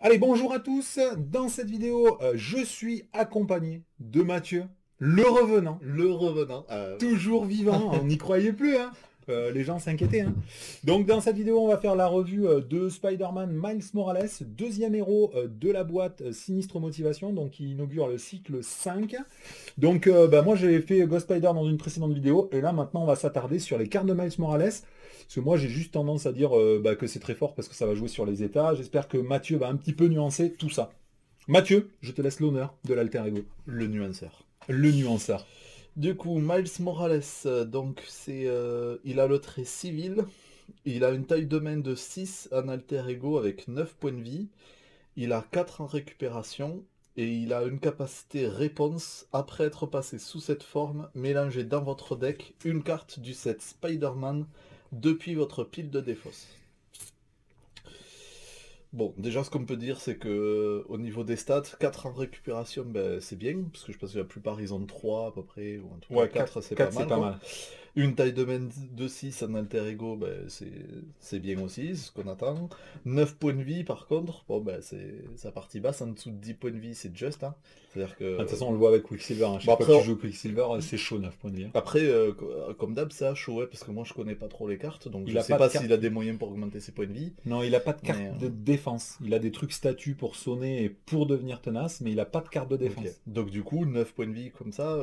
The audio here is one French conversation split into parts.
Allez, bonjour à tous. Dans cette vidéo, je suis accompagné de Mathieu, le revenant, Le revenant. toujours vivant. On n'y croyait plus, hein. Les gens s'inquiétaient, hein. Donc dans cette vidéo, on va faire la revue de Spider-Man Miles Morales, deuxième héros de la boîte Sinistre Motivation, donc qui inaugure le cycle 5. Donc moi j'ai fait Ghost Spider dans une précédente vidéo, et là maintenant on va s'attarder sur les cartes de Miles Morales. Parce que moi j'ai juste tendance à dire que c'est très fort parce que ça va jouer sur les états. J'espère que Mathieu va un petit peu nuancer tout ça. Mathieu, je te laisse l'honneur de l'alter ego. le nuanceur. Le nuanceur. Du coup, Miles Morales, il a le trait civil, il a une taille de main de 6 en alter ego avec 9 points de vie, il a 4 en récupération, et il a une capacité réponse après être passé sous cette forme, mélangez dans votre deck une carte du set Spider-Man depuis votre pile de défausse. Bon, déjà ce qu'on peut dire c'est que au niveau des stats, 4 en récupération, ben, c'est bien, parce que je pense que la plupart ils ont 3 à peu près, ou en tout cas Ouais, 4 c'est pas 4 c'est mal pas quoi. mal. Une taille de main de 6 en alter ego, ben, c'est bien aussi, c'est ce qu'on attend. 9 points de vie par contre, bon ben c'est sa partie basse, en dessous de 10 points de vie c'est juste, hein. C'est-à-dire Ah, de toute que... façon, on le voit avec Quicksilver, hein. Bon Chaque fois après, que tu joues Quicksilver, c'est chaud 9 points de vie, hein. après comme d'hab c'est à chaud, ouais, parce que moi je connais pas trop les cartes, donc Il je a sais pas de pas carte. s'il a des moyens pour augmenter ses points de vie, Non, il a pas de carte mais... de défense. Il a des trucs statuts pour sonner et pour devenir tenace, mais il a pas de carte de Ok. défense. Donc du coup, 9 points de vie comme ça,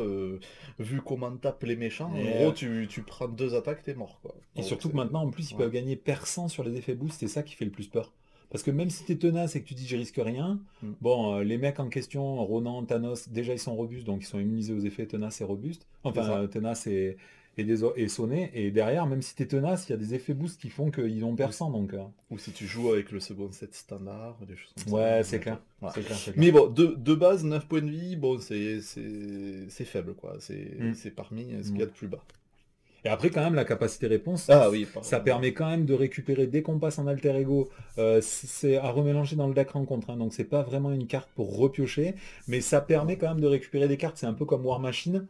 vu comment tape les méchants, en Et, gros, tu prends 2 attaques, t'es mort, quoi. et Donc surtout c'est... que maintenant, en plus, ils Ouais. peuvent gagner percent sur les effets boost, c'est ça qui fait le plus peur. Parce que même si t'es tenace et que tu dis je risque rien, Mm. bon, les mecs en question, Ronan, Thanos, déjà ils sont robustes, donc ils sont immunisés aux effets tenace et robustes. C'est Enfin, ça. tenace et sonné. Et derrière, même si t'es tenace, il y a des effets boost qui font qu'ils ont Ou, percent. Donc, ou si tu joues avec le second set standard, des choses comme ça. ouais, c'est Mais bon, clair. voilà. C'est clair, c'est clair. Mais bon, de base, 9 points de vie, bon, c'est faible, quoi. Hmm. C'est parmi ce qu'il y Hmm. a de plus bas. Et après, quand même, la capacité réponse, Ah oui, ça permet quand même de récupérer dès qu'on passe en alter ego. C'est à remélanger dans le deck rencontre, hein, donc c'est pas vraiment une carte pour repiocher, mais ça permet quand même de récupérer des cartes. C'est un peu comme War Machine.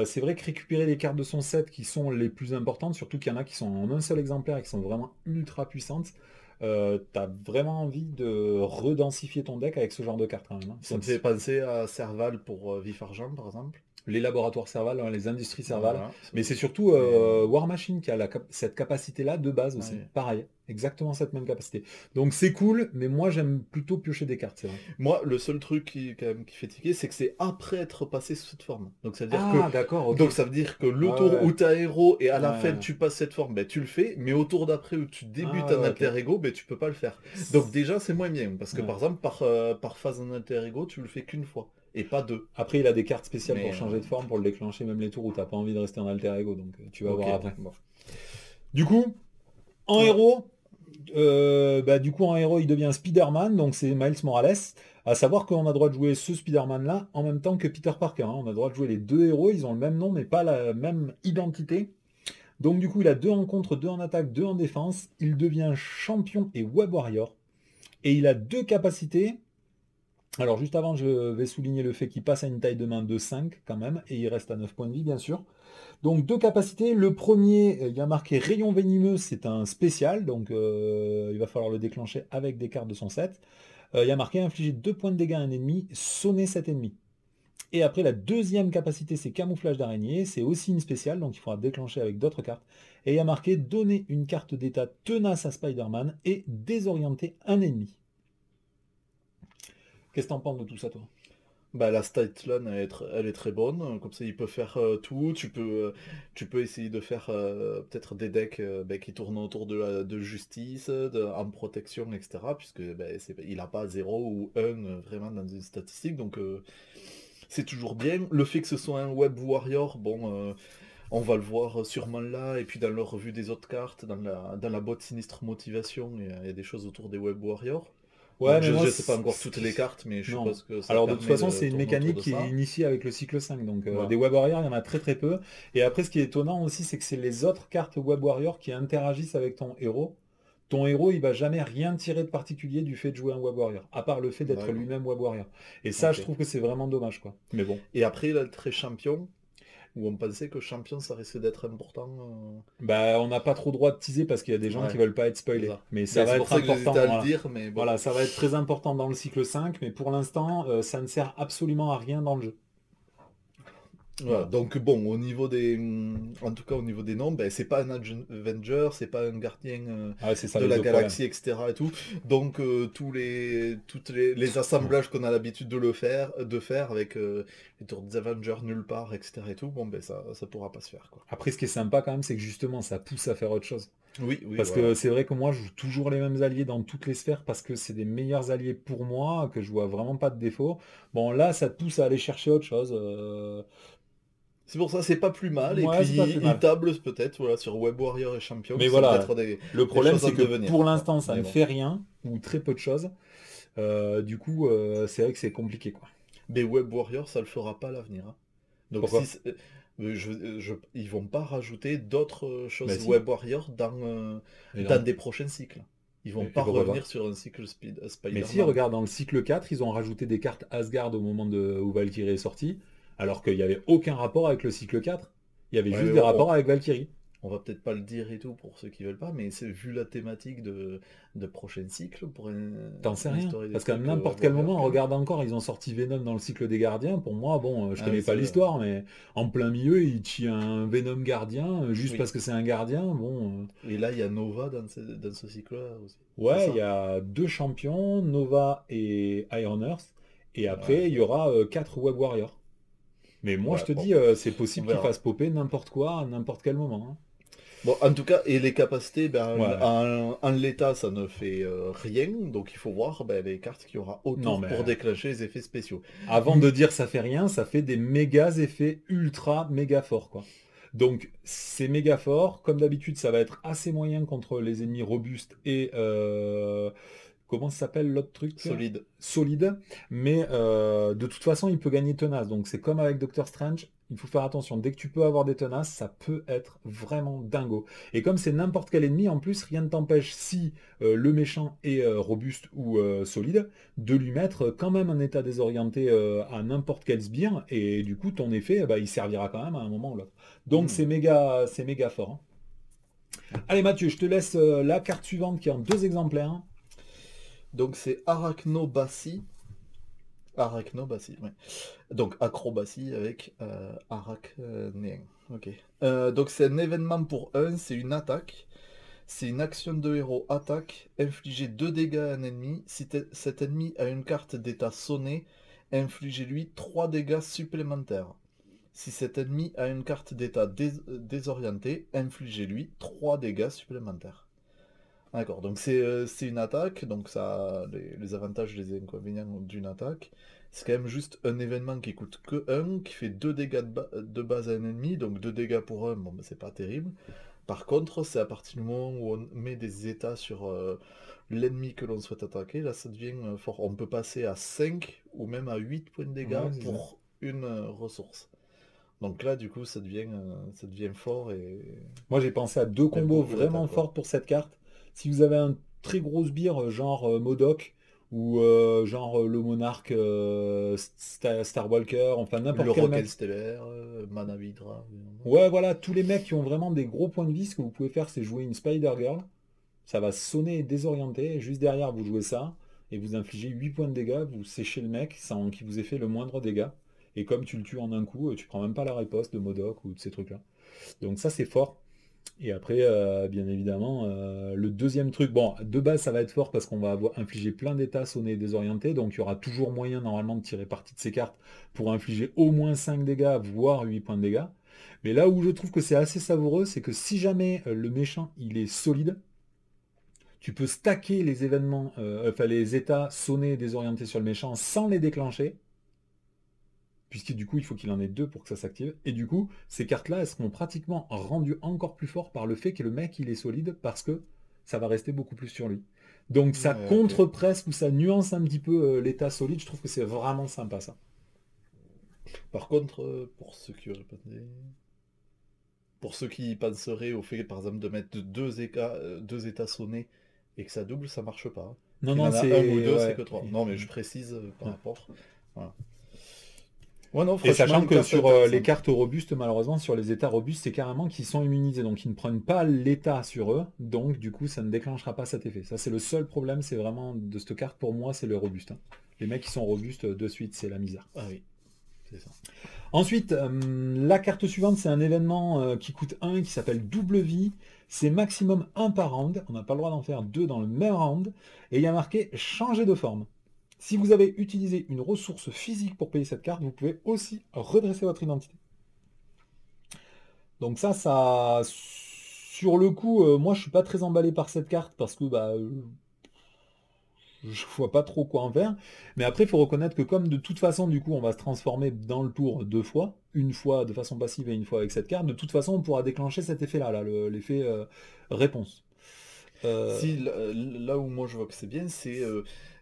C'est vrai que récupérer les cartes de son set qui sont les plus importantes, surtout qu'il y en a qui sont en un seul exemplaire et qui sont vraiment ultra puissantes, t'as vraiment envie de redensifier ton deck avec ce genre de cartes quand même, hein. ça me Donc, fait penser à Serval pour Vif Argent, par exemple. les laboratoires Serval, hein, les industries Serval. Voilà. Mais c'est surtout Mais, War Machine qui a cette capacité-là de base aussi. ouais. Pareil, exactement cette même capacité. Donc c'est cool, mais moi j'aime plutôt piocher des cartes, c'est vrai. Moi, le seul truc qui, quand même, qui fait tiquer, c'est que c'est après être passé sous cette forme. Ah, d'accord, ok. Donc ça veut dire que le Ah tour ouais, où tu as héros et à la fin ouais. tu passes cette forme, ben, tu le fais, mais au tour d'après où tu Ah débutes ouais, un ouais, alter ok. ego, ben, tu peux pas le faire. Donc déjà c'est moins bien, parce que par Ouais. exemple par phase en alter ego, tu le fais qu'une fois, et pas deux. Après, il a des cartes spéciales pour Mais changer de forme, pour le déclencher même les tours où t'as pas envie de rester en alter ego, donc tu vas ok, voir après. bon. Du coup, en Ouais. héros, du coup, en héros, il devient Spider-Man, donc c'est Miles Morales. À savoir qu'on a le droit de jouer ce Spider-Man-là en même temps que Peter Parker, hein. On a le droit de jouer les deux héros, ils ont le même nom, mais pas la même identité. Donc du coup, il a deux en contre, deux en attaque, deux en défense. Il devient champion et web warrior. Et il a deux capacités. Alors juste avant, je vais souligner le fait qu'il passe à une taille de main de 5 quand même, et il reste à 9 points de vie, bien sûr. Donc deux capacités. Le premier, il y a marqué rayon venimeux, c'est un spécial, donc il va falloir le déclencher avec des cartes de son set. Il y a marqué infliger 2 points de dégâts à un ennemi, sonner cet ennemi. Et après, la deuxième capacité, c'est camouflage d'araignée. C'est aussi une spéciale, donc il faudra déclencher avec d'autres cartes. Et il y a marqué donner une carte d'état tenace à Spider-Man et désorienter un ennemi. Qu'est-ce que t'en penses de tout ça, toi? Bah, la Statline, elle est très bonne. Comme ça, il peut faire tout. Tu peux essayer de faire peut-être des decks ben, qui tournent autour de justice, en protection, etc. Puisque ben, il n'a pas 0 ou 1 vraiment dans une statistique. Donc, c'est toujours bien. Le fait que ce soit un Web Warrior, bon, on va le voir sûrement là. Et puis, dans la revue des autres cartes, dans la boîte Sinistre Motivation, il y a des choses autour des Web Warriors. Ouais, Donc, mais je moi, ne sais pas encore toutes les cartes, mais je non. suppose que ça Alors de toute permet façon, de c'est une tourner autour mécanique de qui est ça. initiée avec le cycle 5. Donc des Voilà. Web Warriors, il y en a très très peu. Et après, ce qui est étonnant aussi, c'est que c'est les autres cartes Web Warrior qui interagissent avec ton héros. Ton héros, il va jamais rien tirer de particulier du fait de jouer un Web Warrior, à part le fait d'être D'accord. lui-même Web Warrior. Et ça, je Ok. trouve que c'est vraiment dommage, quoi. Mais bon. Et après, il a le trait champion. où on pensait que champion, ça risquait d'être important. Bah, on n'a pas trop droit de teaser parce qu'il y a des gens qui Ouais, veulent pas être c'est spoilés. ça. Mais ça Ben, va c'est pour être ça que important. j'hésitais à le Voilà. dire, mais bon. Voilà, ça va être très important dans le cycle 5, mais pour l'instant, ça ne sert absolument à rien dans le jeu. Voilà, Voilà. donc bon, en tout cas au niveau des noms, ben, c'est pas un Avenger, c'est pas un gardien Ah, c'est ça de les la deux problèmes. galaxie, etc. et tout. Donc toutes les assemblages qu'on a l'habitude de faire avec les tours des Avengers nulle part, etc. et tout, bon ben ça pourra pas se faire, quoi. Après, ce qui est sympa quand même, c'est que justement, ça pousse à faire autre chose. Oui, oui, Parce que voilà. c'est vrai que moi, je joue toujours les mêmes alliés dans toutes les sphères parce que c'est des meilleurs alliés pour moi, que je vois vraiment pas de défaut. Bon, là, ça te pousse à aller chercher autre chose. C'est pour ça, c'est pas plus mal, et Ouais, c'est pas puis plus ils mal. tablent peut-être voilà, sur Web Warrior et Champion, Mais qui sont voilà, peut-être des, le des problème, choses c'est en que pour devenir, quoi. l'instant, ça Mais ne bon. fait rien, ou très peu de choses. Du coup, c'est vrai que c'est compliqué, quoi. Mais Web Warrior, ça le fera pas à l'avenir, hein. Donc si Pourquoi? c'est- ils vont pas rajouter d'autres Bah choses si. Web Warrior Mais dans non. des prochains cycles. Ils vont Et pas pourquoi revenir pas? sur un cycle Mais si, Spider-Man. regarde, dans le cycle 4, ils ont rajouté des cartes Asgard au moment où Valkyrie est sortie, alors qu'il n'y avait aucun rapport avec le cycle 4. Il y avait Ouais, juste mais des bon, rapports avec Valkyrie. on va peut-être pas le dire et tout pour ceux qui veulent pas, mais c'est vu la thématique de prochain cycle pour T'en sais une rien. histoire des Parce qu'à trucs n'importe Web quel Warrior moment, quand même. regarde encore, ils ont sorti Venom dans le cycle des gardiens. Pour moi, bon, je Ah oui, connais pas c'est vrai. l'histoire, mais en plein milieu, ils tuent un Venom gardien, juste Oui. parce que c'est un gardien. Bon. Et là, il y a Nova dans ce cycle-là aussi. C'est Ouais, il y ça? a deux champions, Nova et Iron Earth. Et Ouais, après, il y aura quatre Web Warriors. Mais moi, je ouais, te bon, dis, c'est on possible qu'ils verra. fassent popper n'importe quoi à n'importe quel moment, hein. Bon, en tout cas, et les capacités, ben, Ouais. en l'état, ça ne fait rien, donc il faut voir ben, les cartes qu'il y aura Non, autour mais pour déclencher les effets spéciaux. avant Hmm. de dire ça fait rien, ça fait des méga effets ultra méga forts, quoi. Donc c'est méga fort. Comme d'habitude, ça va être assez moyen contre les ennemis robustes et comment ça s'appelle l'autre truc? Solide. Solide. Mais de toute façon, il peut gagner tenace. Donc c'est comme avec Doctor Strange. Il faut faire attention. Dès que tu peux avoir des tenaces, ça peut être vraiment dingo. Et comme c'est n'importe quel ennemi, en plus, rien ne t'empêche, si le méchant est robuste ou solide, de lui mettre quand même un état désorienté à n'importe quel sbire. Et du coup, ton effet, bah, il servira quand même à un moment ou l'autre. Donc Hmm. c'est méga fort, hein. Allez Mathieu, je te laisse la carte suivante qui est en deux exemplaires. Donc c'est Arachnobatie. Arachnobatie, ouais. Donc acrobatie avec arachnéen. Ok. Donc c'est un événement pour un, c'est une attaque. C'est une action de héros attaque, infliger 2 dégâts à un ennemi. Si cet ennemi a une carte d'état sonné, infligez-lui 3 dégâts supplémentaires. Si cet ennemi a une carte d'état désorienté, infligez-lui 3 dégâts supplémentaires. D'accord, donc c'est une attaque, donc ça a les avantages et les inconvénients d'une attaque. C'est quand même juste un événement qui coûte que 1, qui fait 2 dégâts de base à un ennemi, donc 2 dégâts pour un, bon ben c'est pas terrible. Par contre, c'est à partir du moment où on met des états sur l'ennemi que l'on souhaite attaquer, là ça devient fort. On peut passer à 5 ou même à 8 points de dégâts Ouais, c'est ça. pour une ressource. Donc là, du coup, ça devient fort Moi, j'ai pensé à deux et combos beaucoup d'attaques, vraiment quoi. fortes pour cette carte. Si vous avez un très gros sbire, genre Modok, ou genre le Monarque Starwalker, enfin Le n'importe quel Rocket mec. Stellaire, Manavidra. Ouais, voilà, tous les mecs qui ont vraiment des gros points de vie, ce que vous pouvez faire, c'est jouer une Spider-Girl. Ça va sonner et désorienter. Et juste derrière, vous jouez ça, et vous infligez 8 points de dégâts, vous séchez le mec sans qu'il vous ait fait le moindre dégât. Et comme tu le tues en un coup, tu prends même pas la riposte de Modok ou de ces trucs-là. Donc ça, c'est fort. Et après, bien évidemment, le deuxième truc, bon, de base, ça va être fort parce qu'on va avoir infligé plein d'états sonnés et désorientés, donc il y aura toujours moyen normalement de tirer parti de ces cartes pour infliger au moins 5 dégâts, voire 8 points de dégâts. Mais là où je trouve que c'est assez savoureux, c'est que si jamais le méchant il est solide, tu peux stacker les événements, enfin les états sonnés et désorientés sur le méchant sans les déclencher, puisque du coup il faut qu'il en ait deux pour que ça s'active. Et du coup, ces cartes-là, elles seront pratiquement rendues encore plus fortes par le fait que le mec il est solide, parce que ça va rester beaucoup plus sur lui. Donc ça Ouais, ok. contre presque ou ça nuance un petit peu l'état solide, je trouve que c'est vraiment sympa ça. Par contre, pour ceux qui auraient pas pour ceux qui penseraient au fait, par exemple, de mettre deux états sonnés et que ça double, ça marche pas, hein. Non, Qu'il non, en a un ou c'est... deux, c'est Ouais. que trois. Non, mais je précise par Ouais. rapport. Voilà. Ouais, non, Et franchement, sachant une que carte sur les intéressante. cartes robustes, malheureusement, sur les états robustes, c'est carrément qu'ils sont immunisés, donc ils ne prennent pas l'état sur eux, donc du coup ça ne déclenchera pas cet effet. Ça c'est le seul problème, c'est vraiment de cette carte pour moi, c'est le robuste, hein. Les mecs qui sont robustes de suite, c'est la misère. Ah oui, c'est ça. Ensuite, la carte suivante, c'est un événement qui coûte 1 qui s'appelle Double Vie. C'est maximum un par round. On n'a pas le droit d'en faire 2 dans le même round. Et il y a marqué changer de forme. Si vous avez utilisé une ressource physique pour payer cette carte, vous pouvez aussi redresser votre identité. Donc ça, sur le coup, moi je suis pas très emballé par cette carte parce que je vois pas trop quoi en faire. Mais après, il faut reconnaître que comme de toute façon, du coup, on va se transformer dans le tour 2 fois, une fois de façon passive et une fois avec cette carte, de toute façon, on pourra déclencher cet effet-là, l'effet réponse. Euh, Si, là où moi je vois que c'est bien, c'est,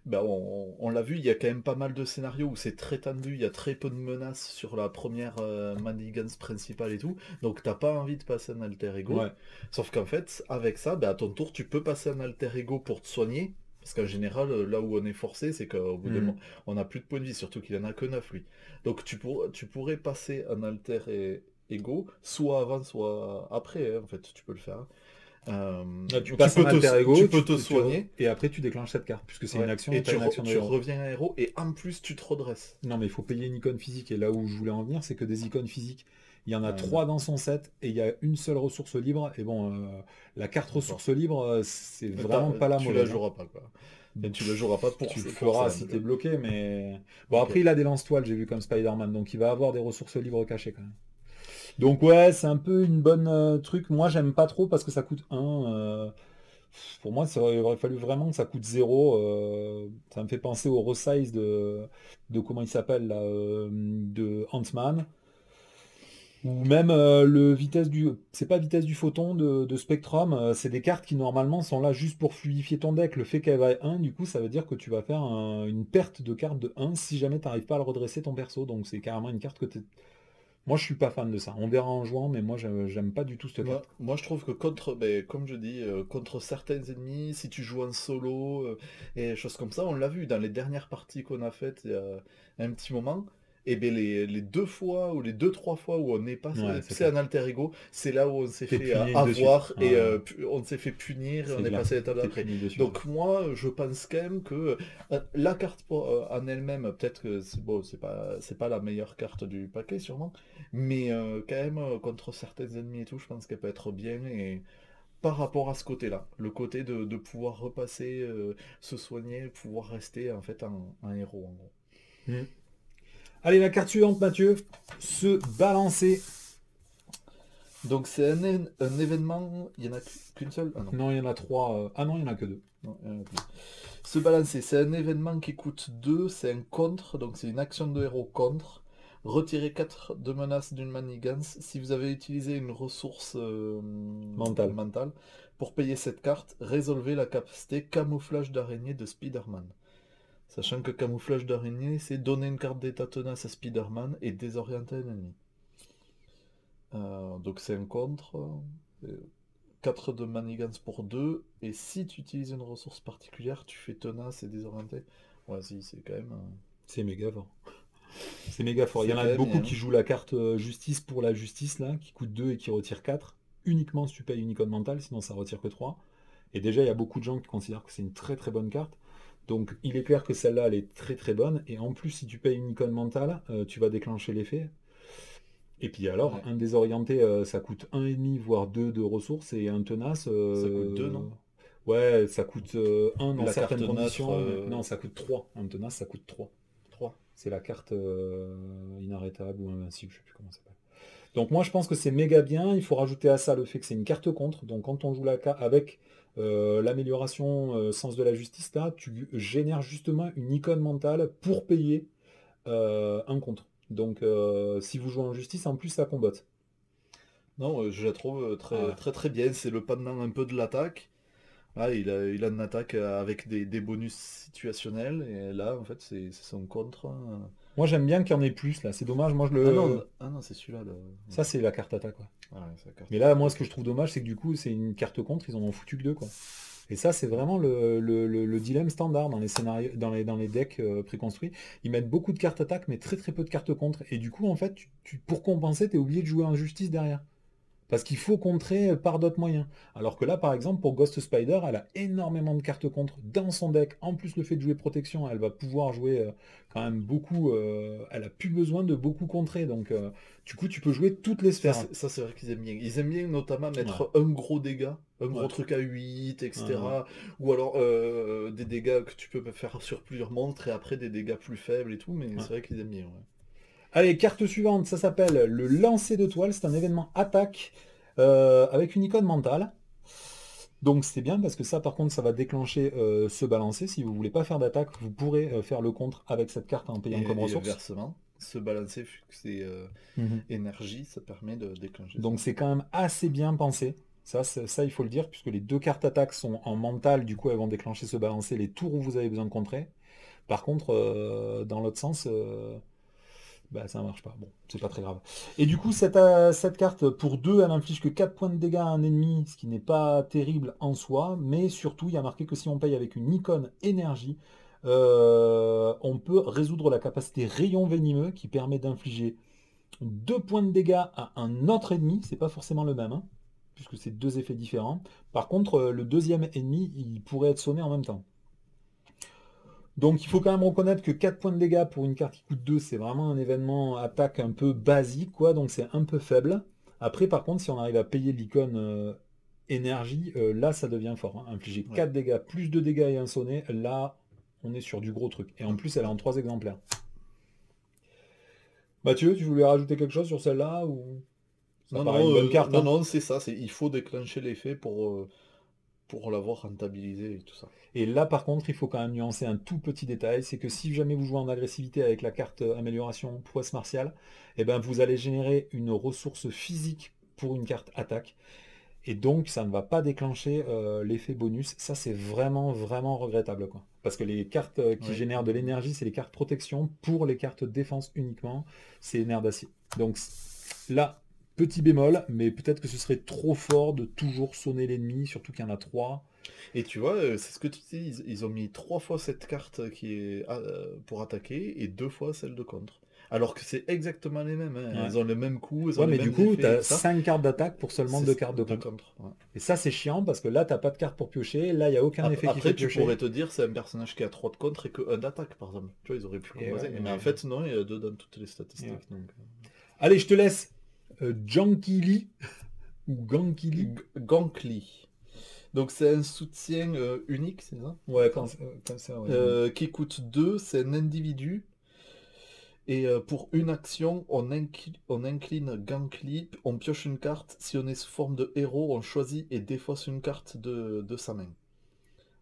ben, on l'a vu, il y a quand même pas mal de scénarios où c'est très tendu, il y a très peu de menaces sur la première manigance principale et tout, donc t'as pas envie de passer un alter ego. ouais. Sauf qu'en fait, avec ça, ben, à ton tour, tu peux passer un alter ego pour te soigner, parce qu'en général, là où on est forcé, c'est qu'au bout d'un moment, Hmm. on n'a plus de points de vie, surtout qu'il en a que 9 lui. Donc tu pourrais passer un alter ego, soit avant, soit après, hein, en fait, tu peux le faire. Là, tu Donc tu passes un peux alter tu ego, peux te soigner, et après tu déclenches cette carte, puisque c'est une ouais, action, et tu as une action de tu héros. reviens un héros, et en plus tu te redresses. Non, mais il faut payer une icône physique. Et là où je voulais en venir, c'est que des icônes physiques, il y en a Non, 3 dans son set, et il y a une seule ressource libre. Et bon, la carte d'accord. ressource libre, c'est vraiment pas la Tu la mauvaise, hein. joueras pas, quoi. Et tu la joueras pas Tu le pour feras ça, en si tout t'es cas. bloqué, mais... Bon, Ok. après, il a des lance-toiles, j'ai vu comme Spider-Man, donc il va avoir des ressources libres cachées, quand même. Donc ouais, c'est un peu une bonne truc. Moi, j'aime pas trop parce que ça coûte 1. Pour moi, il aurait fallu vraiment que ça coûte 0. Ça me fait penser au resize de comment il s'appelle, là, de Ant-Man. Ou même le vitesse du... C'est pas vitesse du photon de Spectrum, c'est des cartes qui normalement sont là juste pour fluidifier ton deck. Le fait qu'elle vaille 1, du coup, ça veut dire que tu vas faire une perte de carte de 1 si jamais tu n'arrives pas à le redresser ton perso. Donc c'est carrément une carte que tu... Moi, je suis pas fan de ça. On verra en jouant, mais moi, j'aime pas du tout cette carte. Moi, je trouve que contre, ben, comme je dis, contre certains ennemis, si tu joues en solo et choses comme ça, on l'a vu dans les dernières parties qu'on a faites il y a un petit moment, et ben les 2 fois ou les 2, 3 fois où on est Ouais, passé c'est c'est un clair. alter ego, c'est là où on s'est T'es fait puni de suite. avoir et Ouais, on s'est fait punir et c'est on est clair. passé à l'étape T'es d'après. puni de suite. Donc moi, je pense quand même que la carte en elle-même, peut-être que c'est bon, c'est pas la meilleure carte du paquet sûrement, mais quand même, contre certains ennemis et tout, je pense qu'elle peut être bien. Et par rapport à ce côté-là, le côté de pouvoir repasser, se soigner, pouvoir rester en fait un héros en gros. Hmm. Allez, la carte suivante, Mathieu. Se balancer. Donc c'est un événement, il y en a qu'une seule? Ah non, Non, il y en a 3. Ah non, il y en a que 2. non, il y en a plus. Se balancer, c'est un événement qui coûte 2, c'est un contre, donc c'est une action de héros contre. Retirez 4 de menaces d'une manigance. Si vous avez utilisé une ressource Mental. mentale pour payer cette carte, résolvez la capacité camouflage d'araignée de Spider-Man. Sachant que camouflage d'araignée, c'est donner une carte d'état tenace à Spider-Man et désorienter un ennemi. Donc c'est un contre. 4 de manigance pour 2. Et si tu utilises une ressource particulière, tu fais tenace et désorienté. Ouais, si, c'est quand même. C'est méga fort. C'est méga fort. Il y C'est en quand a même beaucoup bien, qui hein. jouent la carte justice pour la justice, là, qui coûte 2 et qui retire 4. Uniquement si tu payes une icône mentale, sinon ça retire que 3. Et déjà, il y a beaucoup de gens qui considèrent que c'est une très très bonne carte. Donc il est clair que celle-là, elle est très très bonne. Et en plus, si tu payes une icône mentale, tu vas déclencher l'effet. Et puis alors, Ouais. un désorienté, ça coûte 1,5 voire 2 de ressources. Et un tenace, Ça coûte 2, non? ouais, ça coûte 1 dans La carte certaines neutre, conditions. Non, ça coûte 3. Un tenace, ça coûte 3. 3. C'est la carte inarrêtable ou invincible, je sais plus comment ça s'appelle. Donc moi je pense que c'est méga bien. Il faut rajouter à ça le fait que c'est une carte contre. Donc quand on joue la carte avec l'amélioration sens de la justice, là, tu génères justement une icône mentale pour payer un contre. Donc si vous jouez en justice, en plus ça combotte. Non, je la trouve Ah très, ouais. très très bien. C'est le pendant un peu de l'attaque. Là, il a une attaque avec des bonus situationnels. Et là, en fait, c'est son contre, hein. Moi j'aime bien qu'il y en ait plus là. C'est dommage. Moi je Ah le. non, c'est celui-là. Ça c'est la carte attaque. Ouais. Ah ouais, c'est la carte Mais là, moi de ce que je trouve contre. dommage, c'est que du coup c'est une carte contre. Ils en ont foutu que deux quoi. Et ça, c'est vraiment le dilemme standard dans les scénarios, dans les decks préconstruits. Ils mettent beaucoup de cartes attaque, mais très très peu de cartes contre. Et du coup, en fait, pour compenser, tu es obligé de jouer en justice derrière. Parce qu'il faut contrer par d'autres moyens. Alors que là, par exemple, pour Ghost Spider, elle a énormément de cartes contre dans son deck. En plus, le fait de jouer protection, elle va pouvoir jouer quand même beaucoup. Elle a plus besoin de beaucoup contrer. Donc, du coup, tu peux jouer toutes les Ça, sphères. c'est vrai qu'ils aiment bien. Ils aiment bien notamment Ouais. mettre un gros dégât, un gros Ouais. truc à 8, Ouais, ouais. etc. Ou alors des dégâts que tu peux faire sur plusieurs monstres et après des dégâts plus faibles et tout, mais Ouais. c'est vrai qu'ils aiment bien. Ouais. Allez, carte suivante, ça s'appelle le lancer de toile. C'est un événement attaque avec une icône mentale. Donc c'est bien parce que ça par contre ça va déclencher ce balancer. Si vous voulez pas faire d'attaque, vous pourrez faire le contre avec cette carte en payant comme Et ressource. inversement, se balancer, vu que c'est Mhm. énergie, ça permet de déclencher ça. Donc c'est quand même assez bien pensé. Ça, il faut le dire, puisque les deux cartes attaque sont en mental, du coup elles vont déclencher ce balancer les tours où vous avez besoin de contrer. Par contre, dans l'autre sens, bah, ça ne marche pas. Bon, c'est pas très grave. Et du coup, cette carte, pour 2 elle inflige que 4 points de dégâts à un ennemi, ce qui n'est pas terrible en soi, mais surtout, il y a marqué que si on paye avec une icône énergie, on peut résoudre la capacité rayon venimeux qui permet d'infliger 2 points de dégâts à un autre ennemi, c'est pas forcément le même, hein, puisque c'est 2 effets différents. Par contre, le deuxième ennemi, il pourrait être sonné en même temps. Donc il faut quand même reconnaître que 4 points de dégâts pour une carte qui coûte 2, c'est vraiment un événement attaque un peu basique, quoi, donc c'est un peu faible. Après, par contre, si on arrive à payer l'icône énergie, là ça devient fort, hein. Infliger Ouais. 4 dégâts, plus 2 dégâts et un sonnet, là on est sur du gros truc. Et en plus, elle est en 3 exemplaires. Mathieu, tu voulais rajouter quelque chose sur celle-là ou ça Non, paraît non, une bonne carte, non, hein. non, c'est ça, il faut déclencher l'effet pour l'avoir rentabilisé et tout ça. Et là, par contre, il faut quand même nuancer un tout petit détail, c'est que si jamais vous jouez en agressivité avec la carte amélioration prouesse martiale, eh ben, vous allez générer une ressource physique pour une carte attaque. Et donc, ça ne va pas déclencher l'effet bonus. Ça, c'est vraiment, vraiment regrettable, quoi. Parce que les cartes qui Ouais. génèrent de l'énergie, c'est les cartes protection. Pour les cartes défense uniquement, c'est nerfs d'acier. Donc là, petit bémol, mais peut-être que ce serait trop fort de toujours sonner l'ennemi, surtout qu'il y en a 3. Et tu vois, c'est ce que tu dis, ils ont mis 3 fois cette carte qui est pour attaquer et 2 fois celle de contre. Alors que c'est exactement les mêmes, hein. Ouais. Ils ont le même coup, ils ont Ouais, les mais du mêmes coup, tu effets et as tout ça. 5 cartes d'attaque pour seulement 2 cartes de De contre. contre. Ouais. Et ça, c'est chiant parce que là, t'as pas de carte pour piocher. Là, il n'y a aucun effet qui fait Après, tu piocher. pourrais te dire c'est un personnage qui a 3 de contre et que 1 d'attaque, par exemple. Tu vois, ils auraient pu Et ouais, composer. Mais en fait, non, il y a 2 dans toutes les statistiques. Donc, Allez, je te laisse. Janky Lee ou Ganky Lee. Gankly. Donc c'est un soutien unique, c'est ça? Ouais, comme ça, ouais. Qui coûte 2, c'est un individu. Et pour une action, on incline Gankly, on pioche une carte. Si on est sous forme de héros, on choisit et défausse une carte de sa main.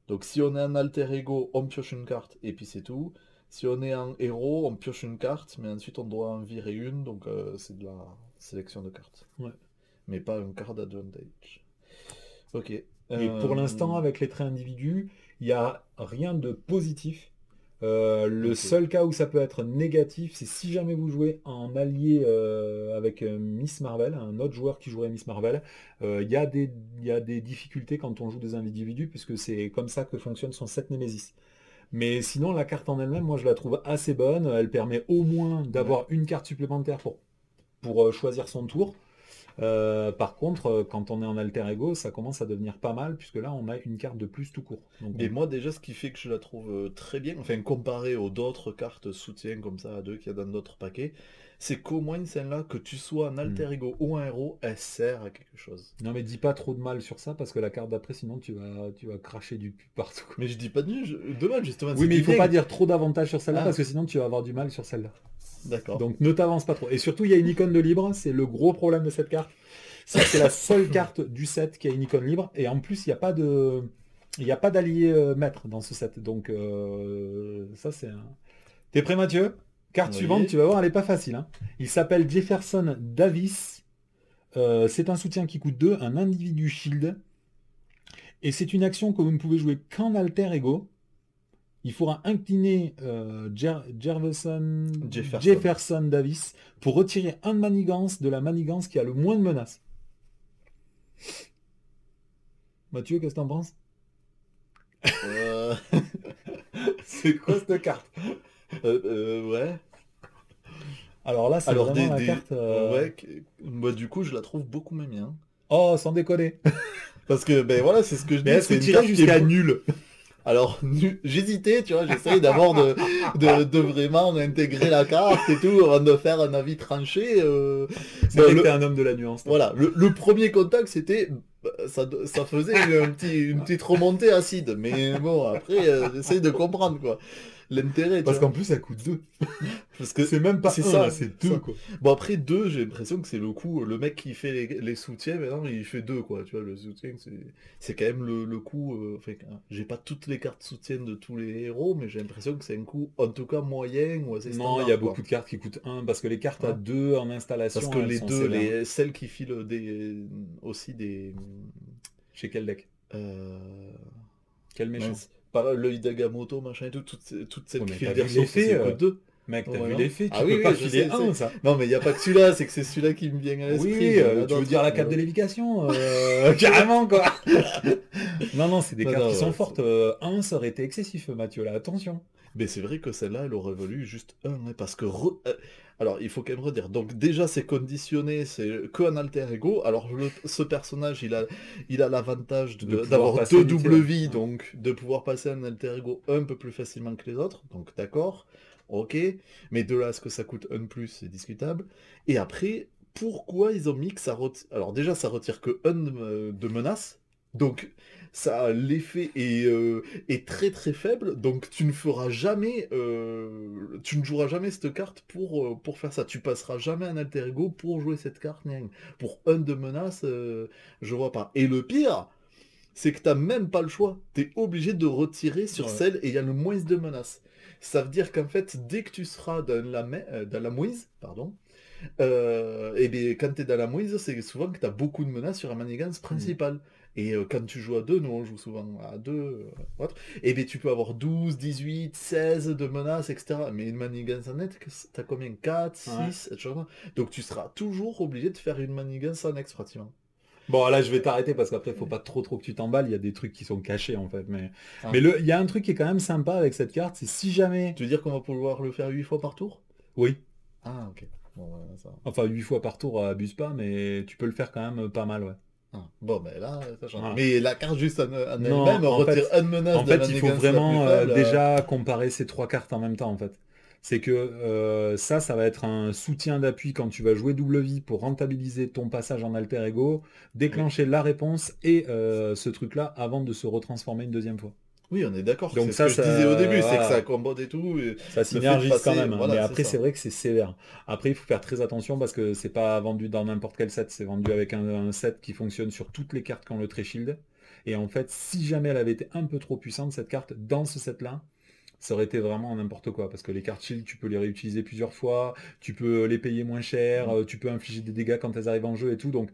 Donc si on est un alter ego, on pioche une carte et puis c'est tout. Si on est un héros, on pioche une carte, mais ensuite on doit en virer une, donc c'est de la sélection de cartes. Ouais. Mais pas un card advantage. Ok. Et pour l'instant, avec les traits individus, il n'y a rien de positif. Le Ok. seul cas où ça peut être négatif, c'est si jamais vous jouez en allié avec Miss Marvel, un autre joueur qui jouerait Miss Marvel, il y a des difficultés quand on joue des individus, puisque c'est comme ça que fonctionne son set Nemesis. Mais sinon, la carte en elle-même, moi je la trouve assez bonne. Elle permet au moins Ouais. d'avoir une carte supplémentaire pour choisir son tour. Par contre, quand on est en alter ego, ça commence à devenir pas mal, puisque là, on a une carte de plus tout court. Donc, Mais moi déjà ce qui fait que je la trouve très bien, enfin comparé aux d'autres cartes soutien comme ça à deux qu'il y a dans d'autres paquets, c'est qu'au moins celle-là, que tu sois un alter ego ou un héros, elle sert à quelque chose. Non, mais dis pas trop de mal sur ça, parce que la carte d'après, sinon, tu vas cracher du pu partout. Mais je dis pas de mal justement, Oui, c'est mais il du faut bien. pas dire trop d'avantages sur celle-là, Ah, parce que sinon, tu vas avoir du mal sur celle-là. d'accord. Donc, ne t'avance pas trop. Et surtout, il y a une icône de libre, c'est le gros problème de cette carte. C'est la seule carte du set qui a une icône libre, et en plus, il n'y a pas d'allié maître dans ce set. Donc, ça, c'est un... T'es prêt, Mathieu? Carte suivante, tu Oui. vas voir, elle est pas facile, hein. Il s'appelle Jefferson Davis. C'est un soutien qui coûte 2, un individu shield. Et c'est une action que vous ne pouvez jouer qu'en alter ego. Il faudra incliner Jefferson. Jefferson Davis pour retirer un manigance de la manigance qui a le moins de menaces. Mathieu, qu'est-ce que t'en penses? Euh, C'est quoi cette carte? ouais. Alors là, c'est Alors vraiment la carte... ouais, moi du coup je la trouve beaucoup même bien. Oh, sans déconner. Parce que ben voilà, c'est ce que je Mais dis, est-ce que c'est une tu irais carte qui est jusqu'à nul? alors j'hésitais, tu vois, j'essaye d'abord de vraiment intégrer la carte et tout avant de faire un avis tranché. C'est Bon, vrai que t'es un homme de la nuance, toi. voilà, le premier contact c'était ça faisait une petite remontée acide, mais bon après j'essaye de comprendre quoi l'intérêt, tu Parce vois. qu'en plus, ça coûte 2. Parce que C'est même pas c'est un là, ça, c'est ça. 2 quoi. Bon après deux, j'ai l'impression que c'est le coup, le mec qui fait les soutiens maintenant, il fait deux quoi, tu vois, le soutien c'est quand même le coup, enfin, j'ai pas toutes les cartes soutien de tous les héros, mais j'ai l'impression que c'est un coup en tout cas moyen ou assez Non, il y a standard quoi. beaucoup de cartes qui coûtent un parce que les cartes à Ouais. 2 en Parce que installation, elles les sont deux, sévères, hein. celles qui filent aussi des, Chez quel deck? euh, Quel méchant? mince, pas l'œil d'Agamotto, machin et tout, toutes celles Oh, qui mais filent t'as des vu ressources, l'effet, c'est que deux. mec, t'as Ouais, vu non. l'effet, tu Ah peux oui, pas oui, je filer sais, un, ça. non, mais il n'y a pas que celui-là, c'est que c'est celui-là qui me vient à Oui, l'esprit, oui, mais il y en a tu veux d'autres. dire la Mais cape de ouais. lévitation, carrément, quoi. Non, non, c'est des Non, cartes qui non, sont ouais, fortes. Un, ça aurait été excessif, Mathieu, là, attention. mais c'est vrai que celle-là, elle aurait valu juste un, hein, parce que... Alors, il faut quand même redire. Donc, déjà, c'est conditionné, c'est que un alter ego. Alors, ce personnage, il a l'avantage De pouvoir d'avoir passer deux du double tir. vie, Ouais. donc de pouvoir passer un alter ego un peu plus facilement que les autres. Donc, d'accord, ok. Mais de là à ce que ça coûte un de plus, c'est discutable. Et après, pourquoi ils ont mis que ça retire... Alors, déjà, ça retire que un de menace. Donc, ça, l'effet est très très faible, donc tu ne feras jamais, tu ne joueras jamais cette carte pour faire ça. Tu passeras jamais un alter ego pour jouer cette carte, ni rien. Pour un de menace, je vois pas. Et le pire, c'est que t'as même pas le choix. T'es obligé de retirer sur Ouais. celle et il y a le moins de menaces. Ça veut dire qu'en fait, dès que tu seras dans la mouise, pardon, et bien, quand tu es dans la mouise, c'est souvent que tu as beaucoup de menaces sur la manigance Mm. principale. Et quand tu joues à deux, nous on joue souvent à deux, autres, et bien tu peux avoir 12, 18, 16 de menaces, etc. Mais une manigance annexe, t'as combien? 4, Ouais. 6, etc. Donc tu seras toujours obligé de faire une manigance annexe pratiquement. Bon, là, je vais t'arrêter parce qu'après, faut pas trop que tu t'emballes. Il y a des trucs qui sont cachés, en fait. Mais Ah. il y a un truc qui est quand même sympa avec cette carte, c'est si jamais... Tu veux dire qu'on va pouvoir le faire 8 fois par tour? Oui. Ah, ok. Bon, ça. Enfin, 8 fois par tour, abuse pas, mais tu peux le faire quand même pas mal, ouais. Ah. Bon, ben là, ça change. Voilà. Mais la carte juste en Non, elle-même retire une menace en de fait, il faut manigance la plus vraiment faible. déjà comparer ces trois cartes en même temps, en fait. C'est que ça va être un soutien d'appui quand tu vas jouer double vie pour rentabiliser ton passage en alter ego, Oui. déclencher la réponse et ce truc-là avant de se retransformer une deuxième fois. Oui, on est d'accord, c'est Donc ce que je ça, disais au début, c'est que ça voilà, combote et tout, et ça le fait de synergise quand passer, même, hein. Mais voilà, c'est après, c'est ça. vrai que c'est sévère. Après, il faut faire très attention parce que c'est pas vendu dans n'importe quel set. C'est vendu avec un set qui fonctionne sur toutes les cartes qui ont le trait shield. Et en fait, si jamais elle avait été un peu trop puissante, cette carte, dans ce set-là, ça aurait été vraiment n'importe quoi. Parce que les cartes shield, tu peux les réutiliser plusieurs fois, tu peux les payer moins cher, Mm. tu peux infliger des dégâts quand elles arrivent en jeu et tout. Donc,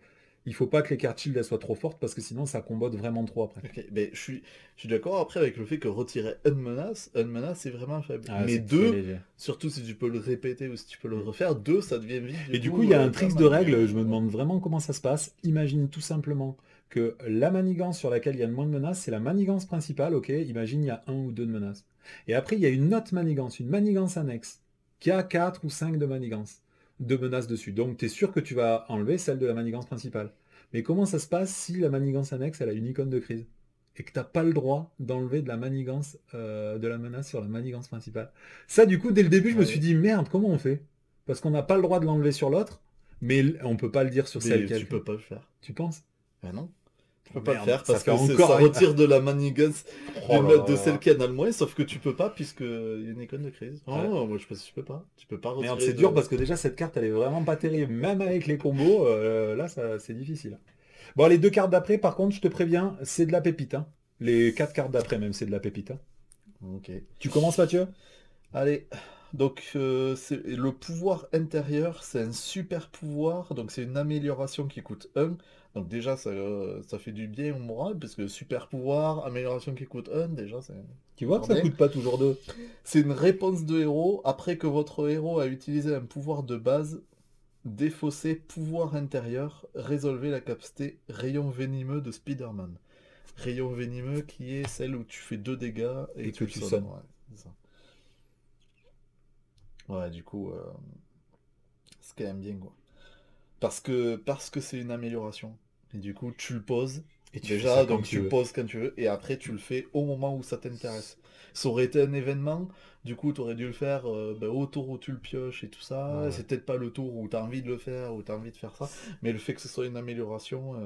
il faut pas que les cartes shield elles soient trop fortes parce que sinon, ça combote vraiment trop après. Ok, mais je suis d'accord après avec le fait que retirer une menace c'est vraiment faible. Ah, Mais c'est très deux, léger. surtout si tu peux le répéter ou si tu peux le Mm. refaire, deux, ça devient vite du Et du coup, coup il y a un pas trick de mal. Mais règle, je me ouais. demande vraiment comment ça se passe. Imagine tout simplement que la manigance sur laquelle il y a le moins de menaces, c'est la manigance principale, ok? Imagine il y a un ou deux de menaces. Et après, il y a une autre manigance, une manigance annexe, qui a 4 ou 5 de manigance, de menaces dessus. Donc, tu es sûr que tu vas enlever celle de la manigance principale. Mais comment ça se passe si la manigance annexe, elle a une icône de crise? Et que tu n'as pas le droit d'enlever de la manigance, de la menace sur la manigance principale. Ça, du coup, dès le début, je me suis Ouais. dit, merde, comment on fait? Parce qu'on n'a pas le droit de l'enlever sur l'autre, mais on peut pas le dire sur celle Mais qu'elle tu fait. peux pas le faire. Tu penses? Ah non, tu Oh peux pas le merde, faire ça parce fait que ça encore... retire de la manigance Oh là là de là celle là. qui en a le moins, sauf que tu peux pas puisque il y a une icône de crise. Ouais. Oh, moi je pense que tu peux pas. Tu peux pas Merde, retirer c'est dur de. parce que déjà cette carte elle est vraiment pas terrible. Même avec les combos, là ça, c'est difficile. Bon, les deux cartes d'après, par contre, je te préviens, c'est de la pépite, hein. Les quatre cartes d'après même, c'est de la pépite, hein. Ok. Tu commences, Mathieu? Allez, donc le pouvoir intérieur, c'est un super pouvoir, donc c'est une amélioration qui coûte 1. Donc déjà, ça fait du bien au moral, parce que super pouvoir, amélioration qui coûte 1, déjà, c'est Tu vois que super ça bien. coûte pas toujours deux. C'est une réponse de héros, après que votre héros a utilisé un pouvoir de base, défaussé pouvoir intérieur, résolvez la capacité rayon venimeux de Spider-Man. rayon venimeux qui est celle où tu fais 2 dégâts et Et que tu tu sonnes. sonnes. Ouais, c'est ça. Ouais, du coup, c'est quand même bien, quoi. Parce que c'est une amélioration. Et du coup, tu le poses. Et tu fais ça Déjà, quand donc tu tu le veux. poses quand tu veux, et après tu le fais au moment où ça t'intéresse. Ça aurait été un événement, du coup tu aurais dû le faire au tour où tu le pioches et tout ça. Ouais. C'est peut-être pas le tour où tu as envie de le faire, où tu as envie de faire ça, mais le fait que ce soit une amélioration, ouais,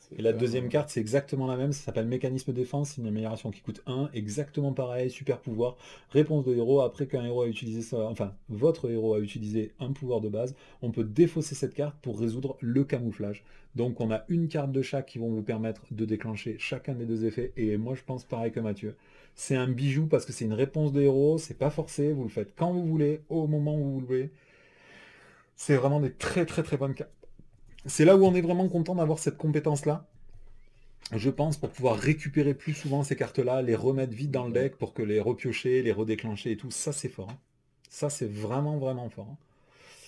c'est Et la quand même... deuxième carte, c'est exactement la même, ça s'appelle mécanisme défense, c'est une amélioration qui coûte 1, exactement pareil, super pouvoir, réponse de héros, après qu'un héros a utilisé ça, enfin, votre héros a utilisé un pouvoir de base, on peut défausser cette carte pour résoudre le camouflage. Donc on a une carte de chaque qui vont vous permettre de déclencher chacun des deux effets, et moi je pense pareil que Mathieu. C'est un bijou parce que c'est une réponse de héros, c'est pas forcé, vous le faites quand vous voulez, au moment où vous le voulez. C'est vraiment des très très très bonnes cartes. C'est là où on est vraiment content d'avoir cette compétence-là, je pense, pour pouvoir récupérer plus souvent ces cartes-là, les remettre vite dans le Ouais. deck pour que les repiocher, les redéclencher et tout, ça c'est fort, hein. Ça c'est vraiment vraiment fort, hein.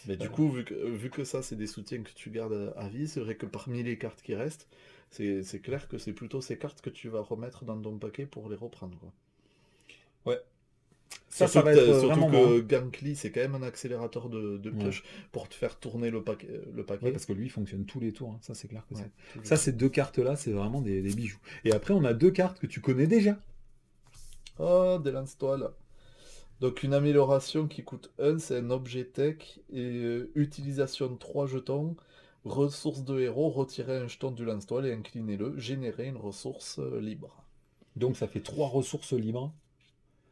Mais du coup, vu que ça c'est des soutiens que tu gardes à vie, c'est vrai que parmi les cartes qui restent, c'est clair que c'est plutôt ces cartes que tu vas remettre dans ton paquet pour les reprendre, quoi. Ouais. Ça Surtout va que, être surtout vraiment moi, que Gankly, c'est quand même un accélérateur de hein. Ouais. pioche pour te faire tourner le Ouais, paquet. parce que lui il fonctionne tous les tours, hein. Ça c'est clair que Ouais, c'est. tous les Ça, tours. ces deux cartes-là, c'est vraiment des bijoux. Et après, on a deux cartes que tu connais déjà. Oh, des lance-toiles. Donc une amélioration qui coûte 1, c'est un objet tech et utilisation de 3 jetons, ressource de héros, retirer un jeton du lance-toile et inclinez-le, générer une ressource libre. Donc ça fait trois ressources libres.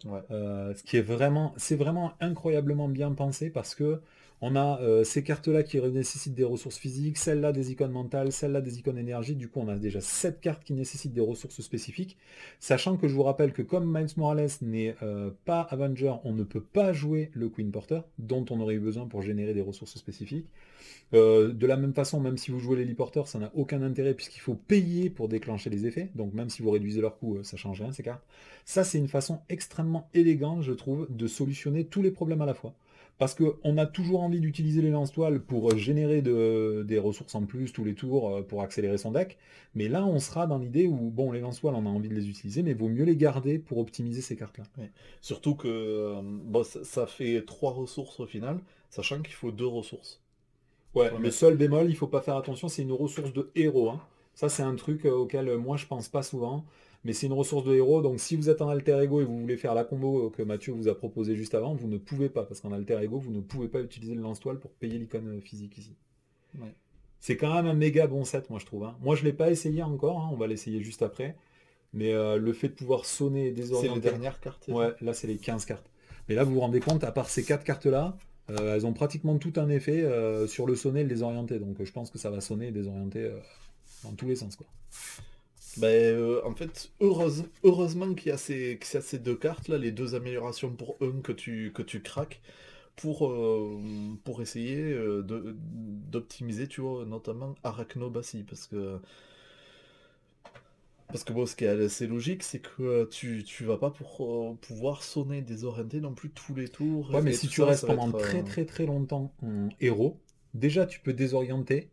Ouais. Ce qui est vraiment, c'est vraiment incroyablement bien pensé parce que on a ces cartes-là qui nécessitent des ressources physiques, celles-là des icônes mentales, celles-là des icônes énergie. Du coup, on a déjà 7 cartes qui nécessitent des ressources spécifiques. Sachant que je vous rappelle que comme Miles Morales n'est pas Avenger, on ne peut pas jouer le Queen Porter, dont on aurait eu besoin pour générer des ressources spécifiques. De la même façon, même si vous jouez les l'héliporteurs, ça n'a aucun intérêt puisqu'il faut payer pour déclencher les effets. Donc même si vous réduisez leur coût, ça change rien ces cartes. Ça, c'est une façon extrêmement élégante, je trouve, de solutionner tous les problèmes à la fois. Parce qu'on a toujours envie d'utiliser les lance-toiles pour générer des ressources en plus tous les tours pour accélérer son deck. Mais là, on sera dans l'idée où, bon, les lance-toiles, on a envie de les utiliser, mais il vaut mieux les garder pour optimiser ces cartes-là. Ouais. Surtout que bon, ça fait 3 ressources au final, sachant qu'il faut 2 ressources Ouais, pour le le mettre. seul bémol, il faut pas faire attention, c'est une ressource de héros, hein. Ça, c'est un truc auquel moi je pense pas souvent, mais c'est une ressource de héros. Donc, si vous êtes en alter ego et vous voulez faire la combo que Mathieu vous a proposé juste avant, vous ne pouvez pas, parce qu'en alter ego, vous ne pouvez pas utiliser le lance-toile pour payer l'icône physique ici. Ouais. C'est quand même un méga bon set, moi je trouve, hein. Moi, je l'ai pas essayé encore, hein, on va l'essayer juste après, mais le fait de pouvoir sonner et C'est les désorienter, dernières cartes, c'est ça? ouais, là, c'est les 15 cartes. Mais là, vous vous rendez compte, à part ces 4 cartes-là, elles ont pratiquement tout un effet sur le sonner et le désorienter. Donc je pense que ça va sonner et désorienter dans tous les sens, quoi. Ben, en fait, heureusement qu'il y a ces 2 cartes là, les 2 améliorations pour 1 que tu craques pour essayer d'optimiser, tu vois, notamment Arachnobatie. Parce que bon, ce qui est assez logique, c'est que tu vas pas pouvoir sonner, désorienter non plus tous les tours Ouais, mais et si tout tu ça, restes ça va pendant être... très très très longtemps en héros, déjà tu peux désorienter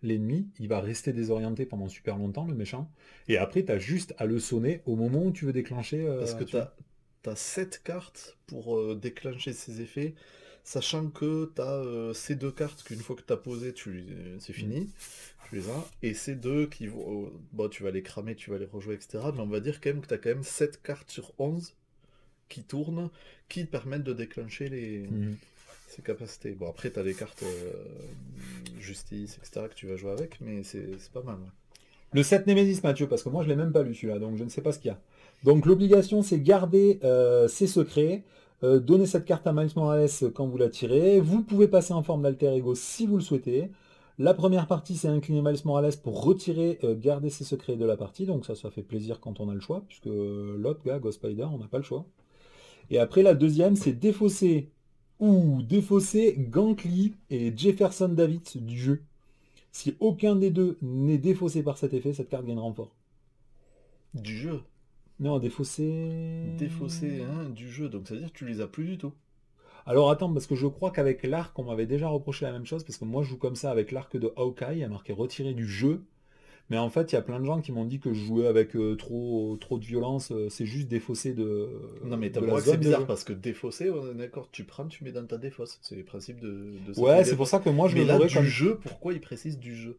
l'ennemi, il va rester désorienté pendant super longtemps, le méchant, et après tu as juste à le sonner au moment où tu veux déclencher, Parce que tu vois. t'as 7 cartes pour déclencher ces effets, sachant que t'as ces 2 cartes qu'une fois que t'as posées, c'est Mm. fini, tu les as, et ces deux qui vont... bon, tu vas les cramer, tu vas les rejouer, etc. Mais on va dire quand même que t'as quand même 7 cartes sur 11 qui tournent, qui te permettent de déclencher Mhm. ces capacités. Bon, après, t'as des cartes justice, etc. que tu vas jouer avec, mais c'est pas mal. Ouais. Le 7 Némésis, Mathieu, parce que moi je l'ai même pas lu celui-là, donc je ne sais pas ce qu'il y a. Donc l'obligation c'est garder ses secrets, donner cette carte à Miles Morales quand vous la tirez. Vous pouvez passer en forme d'alter ego si vous le souhaitez. La première partie c'est incliner Miles Morales pour retirer, garder ses secrets de la partie, donc ça fait plaisir quand on a le choix, puisque l'autre gars, Ghost Spider, on n'a pas le choix. Et après la deuxième c'est défausser Gankly et Jefferson Davids du jeu. Si aucun des deux n'est défaussé par cet effet, cette carte gagne renfort. Du jeu. Non, défaussé... Défaussé hein, du jeu, donc ça veut dire que tu les as plus du tout. Alors attends, parce que je crois qu'avec l'arc, on m'avait déjà reproché la même chose, parce que moi je joue comme ça avec l'arc de Hawkeye, il y a marqué retiré du jeu, Mais en fait, il y a plein de gens qui m'ont dit que je jouais avec trop de violence. C'est juste défausser Non mais t'as de la pas que c'est zone de bizarre jeu. parce que défausser, on est d'accord, tu prends, tu mets dans ta défausse. C'est le principe de cette Ouais, idée c'est pour défausse. ça que moi je Mais le là, jouerais du comme... jeu, pourquoi il précise du jeu?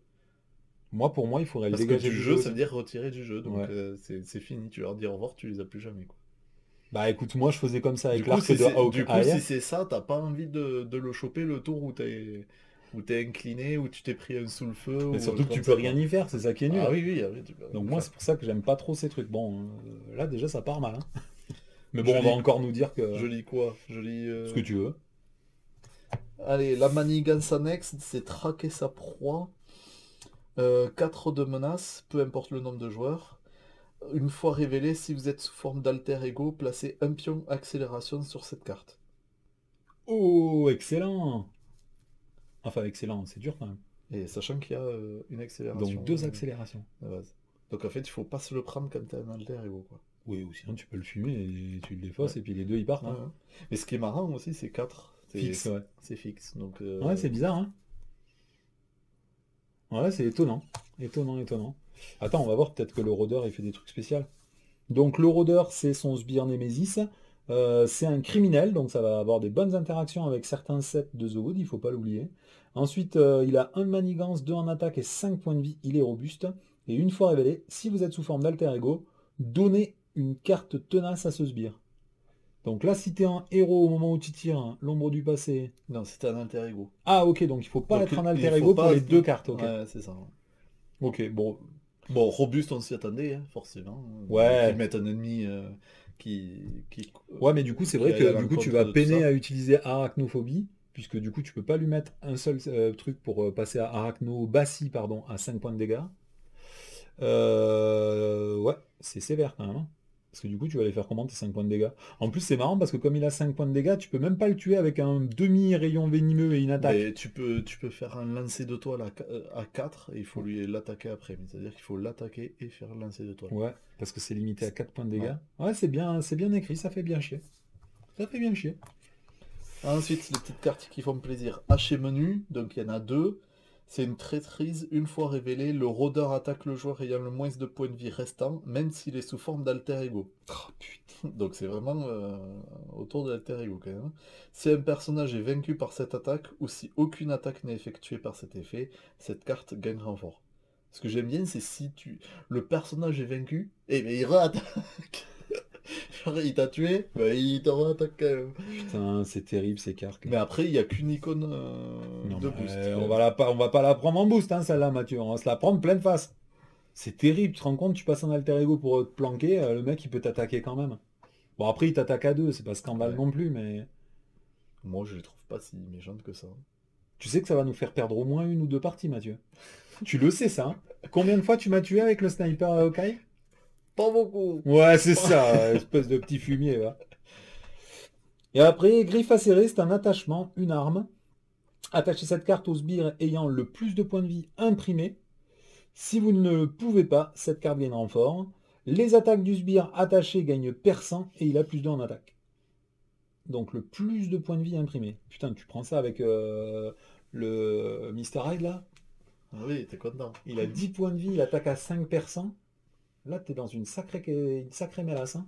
Moi, pour moi, il faudrait le Parce que dégager du du jeu jeu, ça veut aussi. dire retirer du jeu, donc Ouais. c'est fini. Tu leur dis au revoir, tu les as plus jamais, quoi. Bah écoute, moi je faisais comme ça Du avec coup, l'arc si de c'est du coup, Hawkeye. si c'est ça, t'as pas envie de le choper le tour où t'es incliné, où tu t'es pris un sous le feu Mais ou un surtout que truc tu comme peux ça, rien quoi. y faire, c'est ça qui est Ah nul. oui, oui, ah oui, tu peux Donc rien moi faire. c'est pour ça que j'aime pas trop ces trucs. Bon, là déjà ça part mal, hein. Mais Je bon, on va lis, encore nous dire que... je lis quoi? Je lis. Ce que tu veux. Allez, la manigance annexe, c'est traquer sa proie. 4 de menaces, peu importe le nombre de joueurs. Une fois révélé, si vous êtes sous forme d'alter ego, placez un pion accélération sur cette carte. Oh, excellent! Enfin, excellent, c'est dur quand même. Et sachant qu'il y a une Donc accélération deux accélérations. à la base. Donc en fait, il faut pas se le prendre quand t'es un alter ego, quoi. Oui, ou sinon tu peux le fumer et tu le Ouais. défausses et puis les deux ils partent, Ouais, hein. ouais. Mais ce qui est marrant aussi, c'est 4. Fixe, ouais. C'est fixe. Donc, Ouais, c'est bizarre, hein. Ouais, c'est étonnant. Étonnant, étonnant. Attends, on va voir peut-être que le rôdeur il fait des trucs spéciaux. Donc le rôdeur, c'est son sbire Nemesis. C'est un criminel, donc ça va avoir des bonnes interactions avec certains sets de The Wood, il faut pas l'oublier. Ensuite, il a 1 de manigance, 2 en attaque et 5 points de vie, il est robuste. Et une fois révélé, si vous êtes sous forme d'alter ego, donnez une carte tenace à ce sbire. Donc là, si t'es un héros au moment où tu tires, hein, l'ombre du passé. non, c'était un alter ego. Ah ok, donc il faut pas Donc être un il alter faut ego pour pas. les deux cartes, ok. Ouais, c'est ça. Ok, bon. Bon, robuste, on s'y attendait, hein, forcément. Qu'ils Ouais. mettent un ennemi qui, Ouais, mais du coup, c'est qui vrai aille à que du coup, tu vas l'encontre de tout peiner ça. à utiliser arachnophobie, puisque du coup, tu peux pas lui mettre un seul truc pour passer à arachnobassie, pardon, à 5 points de dégâts. Ouais, c'est sévère quand même, hein. Parce que du coup, tu vas les faire comment tes 5 points de dégâts? En plus, c'est marrant parce que comme il a 5 points de dégâts, tu peux même pas le tuer avec un demi-rayon venimeux et une attaque. Mais tu peux faire un lancer de toile à 4 et il faut lui l'attaquer après. C'est-à-dire qu'il faut l'attaquer et faire un lancer de toile. Ouais, parce que c'est limité à 4 points de dégâts. Ouais. Ouais, c'est bien écrit, ça fait bien chier. Ça fait bien chier. Ensuite, les petites cartes qui font plaisir. Haché menu, donc il y en a 2. C'est une traîtrise. Une fois révélé, le rôdeur attaque le joueur ayant le moins de points de vie restant, même s'il est sous forme d'alter ego. Oh putain. Donc c'est vraiment autour de l'alter ego quand même. Si un personnage est vaincu par cette attaque, ou si aucune attaque n'est effectuée par cet effet, cette carte gagne renfort. Ce que j'aime bien, c'est si le personnage est vaincu, et ben il re-attaque. Genre, il t'a tué, ben il te re-attaque quand même. Putain, c'est terrible ces cartes. Mais après, il n'y a qu'une icône Non, de mais boost. on va pas la prendre en boost, hein, celle-là, Mathieu. On va se la prendre pleine face. C'est terrible, tu te rends compte, tu passes un alter ego pour te planquer, le mec il peut t'attaquer quand même. Bon, après il t'attaque à deux, c'est pas scandale Ouais. non plus, mais Moi, je les trouve pas si méchantes que ça. tu sais que ça va nous faire perdre au moins une ou deux parties, Mathieu. Tu le sais, ça, hein. Combien de fois tu m'as tué avec le sniper à Hawkeye? Pas beaucoup. Ouais, c'est ça, espèce de petit fumier, va. Et après, griffe acérée, c'est un attachement, une arme. Attachez cette carte au sbire ayant le plus de points de vie imprimé. Si vous ne le pouvez pas, cette carte gagne renfort. Les attaques du sbire attachées gagnent perçant et il a plus 2 en attaque. Donc le plus de points de vie imprimé. Putain, tu prends ça avec le Mr. Hyde là. Ah oui, t'es content. Il a 10 points de vie, il attaque à 5 perçants. Là, t'es dans une sacrée mélasse, hein.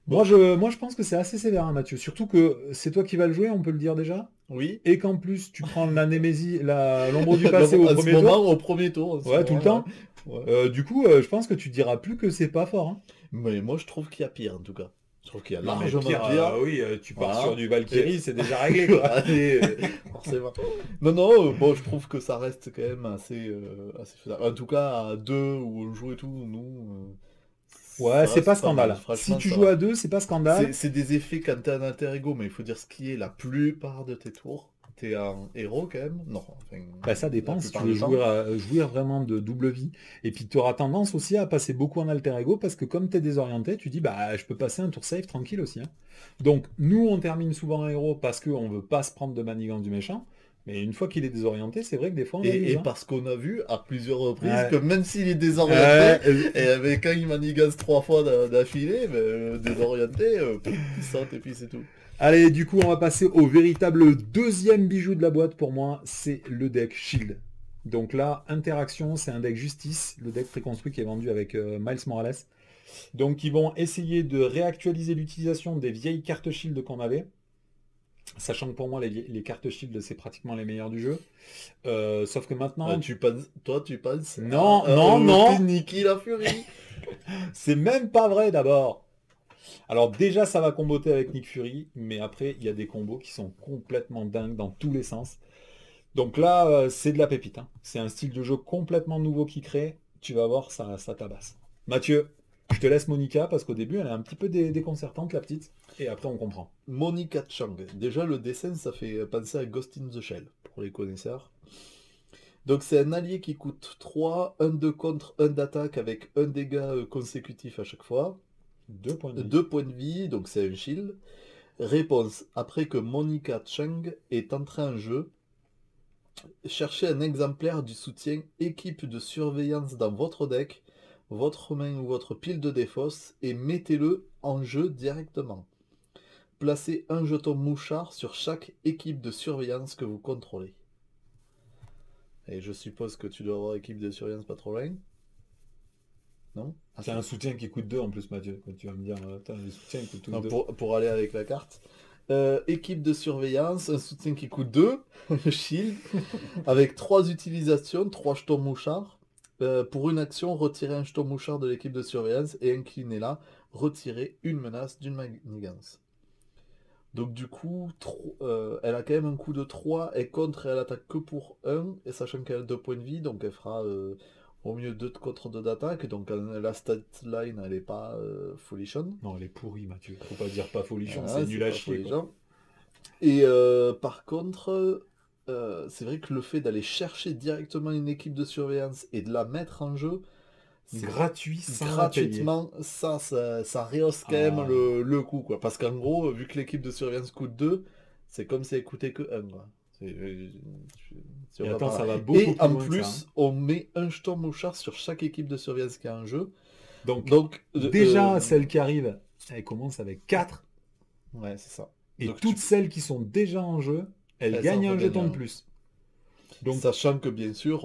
Bon. Moi, je pense que c'est assez sévère, hein, Mathieu. Surtout que c'est toi qui vas le jouer, on peut le dire déjà. Oui. Et qu'en plus, tu prends la Némésie, l'ombre du passé au À ce premier moment, tour. au premier tour. à ce Ouais, tout le moment, temps. ouais. Du coup, je pense que tu diras plus que c'est pas fort, hein. Mais moi, je trouve qu'il y a pire, en tout cas. Je trouve qu'il y a Non, mais largement pire, pire. oui, tu pars Voilà. sur du Valkyrie, Et- c'est déjà réglé, quoi. Allez, forcément. Non, non, bon, je trouve que ça reste quand même assez faisable. En tout cas, à deux, où on joue et tout, nous... Ouais, ça c'est reste pas pas mal. scandale. Si Franchement, tu ça joues va. à deux, c'est pas scandale. C'est des effets quand t'es en alter ego, mais il faut dire ce qui est la plupart de tes tours. T'es un héros quand même? Non, enfin, Bah, ça la dépend si tu plupart veux du temps. jouir vraiment de double vie. Et puis tu auras tendance aussi à passer beaucoup en alter ego parce que comme tu es désorienté, tu dis bah je peux passer un tour safe tranquille aussi, hein. Donc nous on termine souvent un héros parce qu'on veut pas se prendre de manigance du méchant. Mais une fois qu'il est désorienté, c'est vrai que des fois on Et abuse, hein. parce qu'on a vu à plusieurs reprises Ouais. que même s'il est désorienté, Ouais, et quand il manigance 3 fois d'affilée, désorienté, il saute et puis c'est tout. allez, du coup on va passer au véritable deuxième bijou de la boîte pour moi, c'est le deck Shield. Donc là, Interaction, c'est un deck Justice, le deck préconstruit qui est vendu avec Miles Morales. Donc ils vont essayer de réactualiser l'utilisation des vieilles cartes shield qu'on avait. Sachant que pour moi, les cartes shield, c'est pratiquement les meilleures du jeu. Sauf que maintenant... Tu penses Non, non, non. Nikki la Fury. C'est même pas vrai d'abord. Alors déjà, ça va comboter avec Nick Fury, mais après, il y a des combos qui sont complètement dingues dans tous les sens. Donc là, c'est de la pépite, hein. C'est un style de jeu complètement nouveau qui crée. Tu vas voir, ça tabasse. Mathieu, je te laisse Monica, parce qu'au début, elle est un petit peu déconcertante, la petite. Et après, on comprend. Monica Chang. Déjà, le dessin, ça fait penser à Ghost in the Shell, pour les connaisseurs. Donc c'est un allié qui coûte 3, 1 de contre, 1 d'attaque avec un dégât consécutif à chaque fois. 2 points de vie. 2 points de vie, donc c'est un shield. Réponse, après que Monica Chang est entrée en jeu, cherchez un exemplaire du soutien équipe de surveillance dans votre deck, votre main ou votre pile de défausse et mettez-le en jeu directement. Placez un jeton mouchard sur chaque équipe de surveillance que vous contrôlez. Et je suppose que tu dois avoir équipe de surveillance pas trop loin. Non? C'est un soutien qui coûte 2 en plus, Mathieu. Quand tu vas me dire, attends, les soutiens ils coûtent tous Non, 2. pour aller avec la carte. Équipe de surveillance, un soutien qui coûte 2, shield, avec 3 utilisations, 3 jetons mouchards. Pour une action, retirez un jeton mouchard de l'équipe de surveillance et inclinez-la, retirez une menace d'une manigance. Donc du coup, elle a quand même un coup de 3 et contre, elle attaque que pour 1, et sachant qu'elle a 2 points de vie, donc elle fera au mieux 2 de contre 2 d'attaque, donc la stat line elle est pas folichonne. Non, elle est pourrie, Mathieu. Faut pas dire pas folichon, Voilà, c'est nul à pas chier, quoi. folichon. Et par contre, c'est vrai que le fait d'aller chercher directement une équipe de surveillance et de la mettre en jeu, c'est Gratuit sans la payer. gratuitement, ça rehausse quand même le coût, quoi. Parce qu'en gros, vu que l'équipe de surveillance coûte 2, c'est comme si elle coûtait que 1, quoi. Si on Et va attends, par là. ça va beaucoup Et plus en loin que plus, ça, hein. on met un jeton mouchard sur chaque équipe de surveillance qui est en jeu. Donc, déjà, celles qui arrivent, elles commencent avec 4. Ouais, c'est ça. Et Donc, toutes celles qui sont déjà en jeu, elles Elles gagnent en un jeton de regagnent un. plus. Donc, Sachant que bien sûr,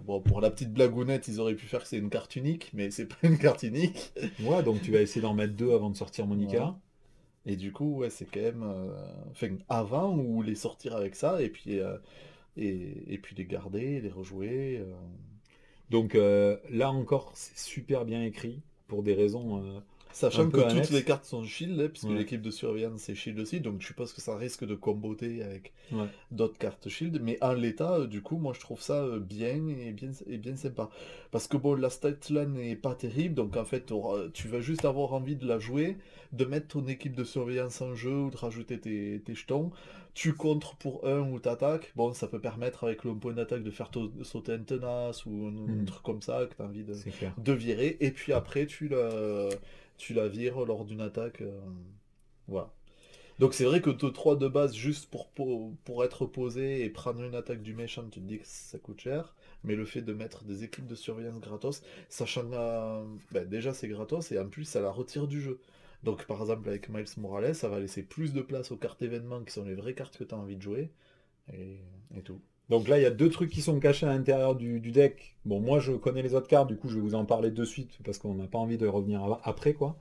bon, pour la petite blagounette, ils auraient pu faire que c'est une carte unique, mais c'est pas une carte unique. ouais, donc tu vas essayer d'en mettre 2 avant de sortir Voilà. Monica. Et du coup, ouais, c'est quand même, enfin, avant ou les sortir avec ça et puis les garder, les rejouer. Donc là encore, c'est super bien écrit pour des raisons un Sachant que peu toutes les annexes. cartes sont shield, hein, puisque Ouais, l'équipe de surveillance c'est shield aussi, donc je suppose que ça risque de comboter avec ouais. d'autres cartes shield, mais en l'état, du coup, moi je trouve ça bien sympa. Parce que bon, la statline n'est pas terrible, donc en fait, tu vas juste avoir envie de la jouer, de mettre ton équipe de surveillance en jeu ou de rajouter tes jetons. Tu contres pour un ou t'attaques, bon, ça peut permettre avec le point d'attaque de faire sauter un tenace ou un truc comme ça que tu as envie C'est clair. de virer, et puis après, tu la vires lors d'une attaque. Voilà. Donc c'est vrai que te 3 de base juste pour être posé et prendre une attaque du méchant, tu te dis que ça coûte cher. Mais le fait de mettre des équipes de surveillance gratos, sachant déjà c'est gratos et en plus ça la retire du jeu. Donc par exemple avec Miles Morales, ça va laisser plus de place aux cartes événements qui sont les vraies cartes que tu as envie de jouer. Et tout. Donc là, il y a 2 trucs qui sont cachés à l'intérieur du deck. Bon, moi, je connais les autres cartes, du coup, je vais vous en parler de suite, parce qu'on n'a pas envie de revenir après, quoi.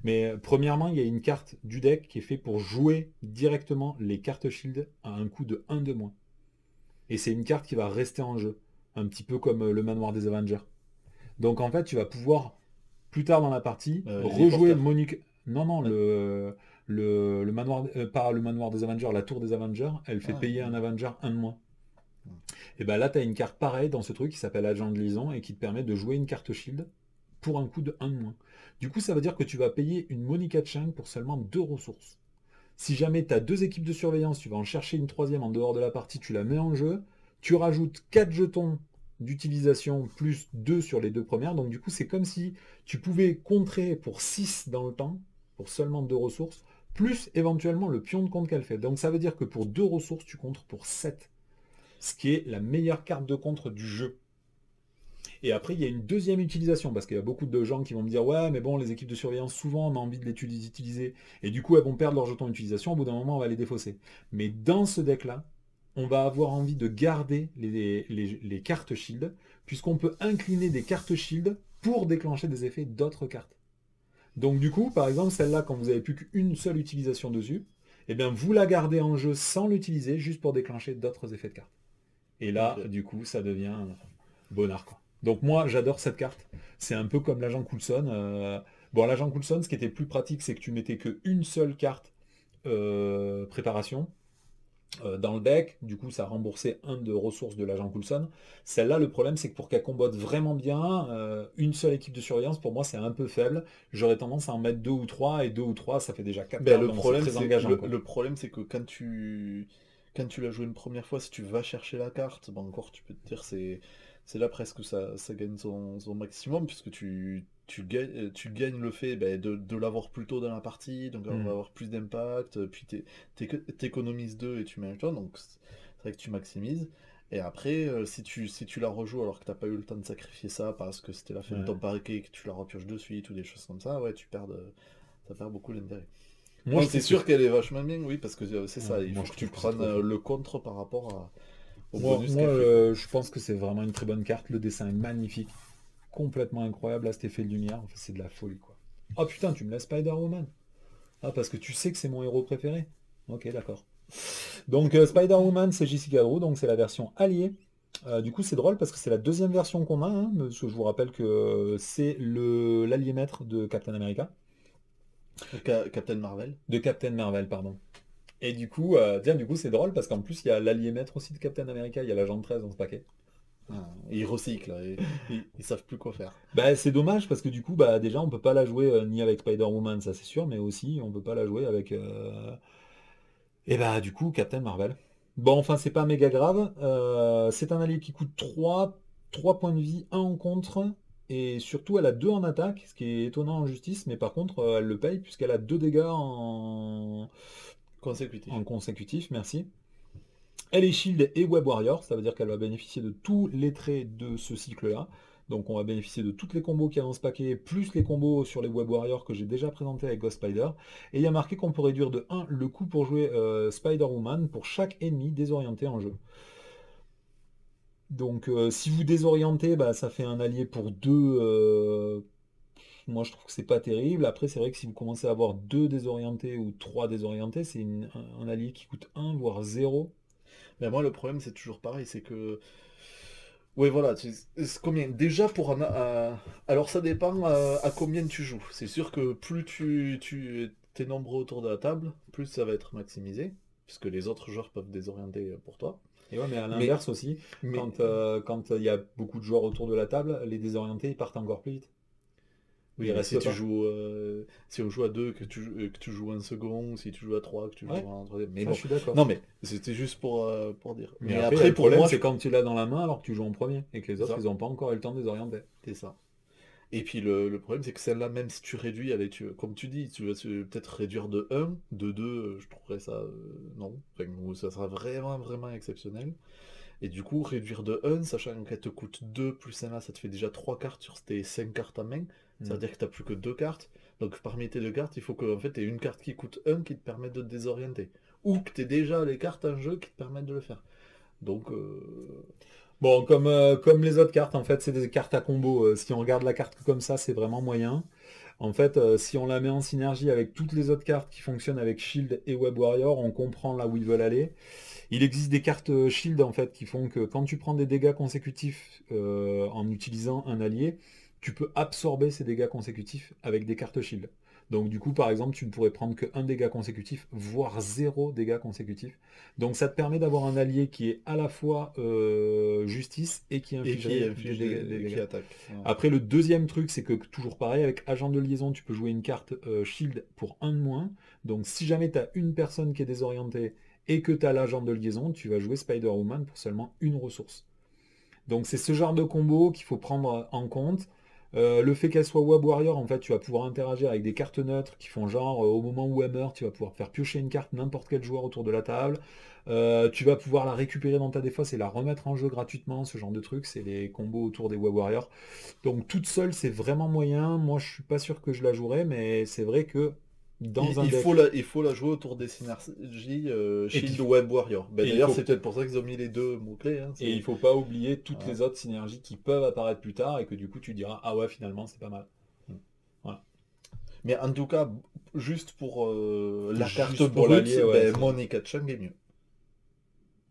Mais premièrement, il y a une carte du deck qui est fait pour jouer directement les cartes shield à un coût de 1 de moins. Et c'est une carte qui va rester en jeu, un petit peu comme le manoir des Avengers. Donc en fait, tu vas pouvoir, plus tard dans la partie, Les rejouer porteurs. Monica... Non, non, Ouais. le manoir... pas le manoir des Avengers, la tour des Avengers, elle fait Ah, payer un ouais. Avenger 1 de moins. Et ben là, tu as une carte pareille dans ce truc qui s'appelle Agent de liaison et qui te permet de jouer une carte shield pour un coût de 1 de moins. Du coup, ça veut dire que tu vas payer une Monica Chang pour seulement 2 ressources. Si jamais tu as 2 équipes de surveillance, tu vas en chercher une troisième en dehors de la partie, tu la mets en jeu, tu rajoutes 4 jetons d'utilisation plus 2 sur les 2 premières. Donc du coup, c'est comme si tu pouvais contrer pour 6 dans le temps, pour seulement 2 ressources, plus éventuellement le pion de compte qu'elle fait. Donc ça veut dire que pour 2 ressources, tu contres pour 7, ce qui est la meilleure carte de contre du jeu. Et après, il y a une deuxième utilisation, parce qu'il y a beaucoup de gens qui vont me dire ouais, mais bon, les équipes de surveillance, souvent, on a envie de les utiliser, et du coup, elles vont perdre leur jeton d'utilisation, au bout d'un moment, on va les défausser. Mais dans ce deck-là, on va avoir envie de garder les cartes shield, puisqu'on peut incliner des cartes shield pour déclencher des effets d'autres cartes. Donc du coup, par exemple, celle-là, quand vous avez plus qu'une seule utilisation dessus, eh bien vous la gardez en jeu sans l'utiliser, juste pour déclencher d'autres effets de cartes. Et là, Ok. du coup, ça devient bonnard, quoi. Donc moi, j'adore cette carte. C'est un peu comme l'agent Coulson. Bon, l'agent Coulson, ce qui était plus pratique, c'est que tu mettais qu'une seule carte préparation dans le deck. Du coup, ça remboursait un de ressources de l'agent Coulson. Celle-là, le problème, c'est que pour qu'elle combatte vraiment bien, une seule équipe de surveillance, pour moi, c'est un peu faible. J'aurais tendance à en mettre deux ou trois, et deux ou trois, ça fait déjà quatre Ben, cartes, donc c'est très engageant, quoi. le problème, c'est que quand tu l'as joué une première fois, si tu vas chercher la carte, ben encore, tu peux te dire, c'est là presque que ça gagne son maximum, puisque tu gagnes le fait ben, de l'avoir plus tôt dans la partie, donc on va Hmm. avoir plus d'impact, puis t'économises deux et tu mets un toi, donc c'est vrai que tu maximises. Et après, si tu la rejoues alors que t'as pas eu le temps de sacrifier ça parce que c'était la fin de Ouais. ton parquet et que tu la repioches de suite ou des choses comme ça, ouais, ça perd beaucoup d'intérêt. Moi, Non, je c'est trouve que... sûr qu'elle est vachement bien, oui, parce que c'est Ouais, ça, il moi, faut je que tu trouve que c'est prennes trop fort. le contre par rapport au Moi, bonus moi qu'elle fait, quoi. je pense que c'est vraiment une très bonne carte. Le dessin est magnifique. Complètement incroyable à cet effet de lumière. Enfin, c'est de la folie, quoi. Oh putain, tu me laisses Spider-Woman. Ah, parce que tu sais que c'est mon héros préféré. Ok, d'accord. Donc, Spider-Woman, c'est Jessica Drew, donc c'est la version alliée. Du coup, c'est drôle parce que c'est la deuxième version qu'on a, hein, parce que je vous rappelle que c'est l'allié maître de Captain America. Captain Marvel. De Captain Marvel, pardon. Et du coup, tiens, du coup, c'est drôle parce qu'en plus, il y a l'allié maître aussi de Captain America. Il y a l'agent 13 dans ce paquet. Ah, ils recyclent, ils savent plus quoi faire. Bah, c'est dommage parce que du coup, bah, déjà, on peut pas la jouer ni avec Spider-Woman, ça c'est sûr, mais aussi, on peut pas la jouer avec. Et bah, du coup, Captain Marvel. Bon, enfin, c'est pas méga grave. C'est un allié qui coûte 3 points de vie, un en contre, et surtout, elle a 2 en attaque, ce qui est étonnant en justice, mais par contre, elle le paye puisqu'elle a 2 dégâts en Consécutif. consécutif, merci. Elle est Shield et Web Warrior, ça veut dire qu'elle va bénéficier de tous les traits de ce cycle-là. Donc on va bénéficier de toutes les combos qu'il y a dans ce paquet, plus les combos sur les Web Warriors que j'ai déjà présentés avec Ghost Spider. Et il y a marqué qu'on peut réduire de 1 le coût pour jouer Spider-Woman pour chaque ennemi désorienté en jeu. Donc si vous désorientez, bah, ça fait un allié pour 2. Moi je trouve que c'est pas terrible. Après c'est vrai que si vous commencez à avoir 2 désorientés ou 3 désorientés, c'est un allié qui coûte 1 voire 0. Mais moi, le problème, c'est toujours pareil, c'est que... Oui, voilà, c'est combien? Déjà, alors, ça dépend à combien tu joues. C'est sûr que plus tu t'es nombreux autour de la table, plus ça va être maximisé, puisque les autres joueurs peuvent désorienter pour toi. Et ouais, mais à Mais, l'inverse aussi, mais quand il y a beaucoup de joueurs autour de la table, les désorientés, ils partent encore plus vite. Ils oui, mais si restent tu pas. joues, si on joue à deux, que tu joues un second, si tu joues à trois, que tu Ouais, joues un troisième. Mais ça je bon, suis d'accord. non, mais c'était juste pour dire. Mais Mais après, il y a après, le pour problème, moi, c'est quand tu l'as dans la main alors que tu joues en premier et que les c'est autres, ça, ils n'ont pas encore eu le temps de désorienter. c'est ça. Et puis le problème, c'est que celle-là, même si tu réduis, allez, comme tu dis, tu vas peut-être réduire de un, de 2, je trouverais ça non. Enfin, ou ça sera vraiment, vraiment exceptionnel. Et du coup, réduire de un, sachant qu'elle te coûte 2 plus un là, ça te fait déjà 3 cartes sur tes 5 cartes à main. Ça veut Hmm. dire que tu n'as plus que 2 cartes. Donc parmi tes 2 cartes, il faut que en fait, tu aies une carte qui coûte un qui te permet de te désorienter. Ou que tu aies déjà les cartes en jeu qui te permettent de le faire. Donc, Bon, comme les autres cartes, en fait, c'est des cartes à combo. Si on regarde la carte comme ça, c'est vraiment moyen. En fait, si on la met en synergie avec toutes les autres cartes qui fonctionnent avec Shield et Web Warrior, on comprend là où ils veulent aller. Il existe des cartes Shield en fait qui font que quand tu prends des dégâts consécutifs en utilisant un allié, tu peux absorber ces dégâts consécutifs avec des cartes Shield. Donc du coup, par exemple, tu ne pourrais prendre qu'un dégât consécutif, voire zéro dégâts consécutifs. Donc ça te permet d'avoir un allié qui est à la fois justice et qui et qui infligerait inflige des qui dégâts. attaque. Ouais. Après, le deuxième truc, c'est que toujours pareil, avec agent de liaison, tu peux jouer une carte shield pour un de moins. Donc si jamais tu as une personne qui est désorientée et que tu as l'agent de liaison, tu vas jouer Spider-Woman pour seulement une ressource. Donc c'est ce genre de combo qu'il faut prendre en compte. Le fait qu'elle soit Web Warrior, en fait, tu vas pouvoir interagir avec des cartes neutres qui font genre, au moment où elle meurt, tu vas pouvoir faire piocher une carte n'importe quel joueur autour de la table. Tu vas pouvoir la récupérer dans ta défausse et la remettre en jeu gratuitement, ce genre de truc. C'est les combos autour des Web Warriors. Donc toute seule, c'est vraiment moyen. Moi, je suis pas sûr que je la jouerai, mais c'est vrai que dans un deck. Il faut la jouer autour des synergies Shield puis- Web Warrior. Ben, et il d'ailleurs, faut- c'est peut-être pour ça qu'ils ont mis les deux mots-clés. Hein, Et il faut pas oublier toutes Ouais. les autres synergies qui peuvent apparaître plus tard et que du coup tu diras ah ouais finalement c'est pas mal. Voilà. Mais en tout cas, juste pour la Juste carte pour brute, l'allier, ouais, ben, c'est- Monica Chung est mieux.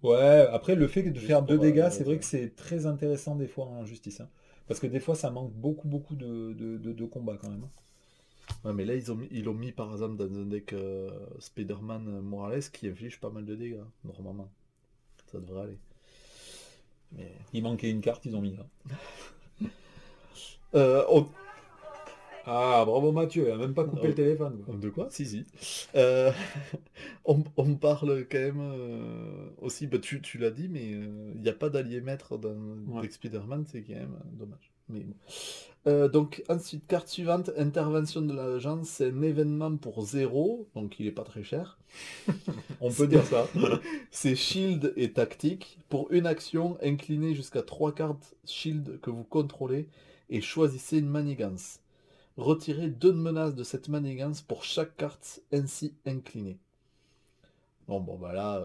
Ouais, après le fait de Juste faire 2 pour, dégâts, c'est vrai ça. que c'est très intéressant des fois en justice, hein. Parce que des fois ça manque beaucoup de combats quand même, hein. Ouais, mais là, ils l'ont mis par exemple dans un deck Spider-Man Morales qui inflige pas mal de dégâts, normalement. Ça devrait aller. Mais... Il manquait une carte, ils ont mis ça. on- Ah bravo Mathieu, il a même pas coupé Oh. le téléphone, quoi. De quoi? Si, si. Euh, on parle quand même aussi, bah, tu l'as dit, mais il n'y a pas d'allié maître dans Ouais. deck Spider-Man, c'est quand même dommage. Mais bon. Donc ensuite, carte suivante, intervention de l'agence, c'est un événement pour 0, donc il est pas très cher. On peut dire ça. C'est shield et tactique. Pour une action, inclinez jusqu'à 3 cartes shield que vous contrôlez et choisissez une manigance. Retirez 2 menaces de cette manigance pour chaque carte ainsi inclinée. Bon bah là,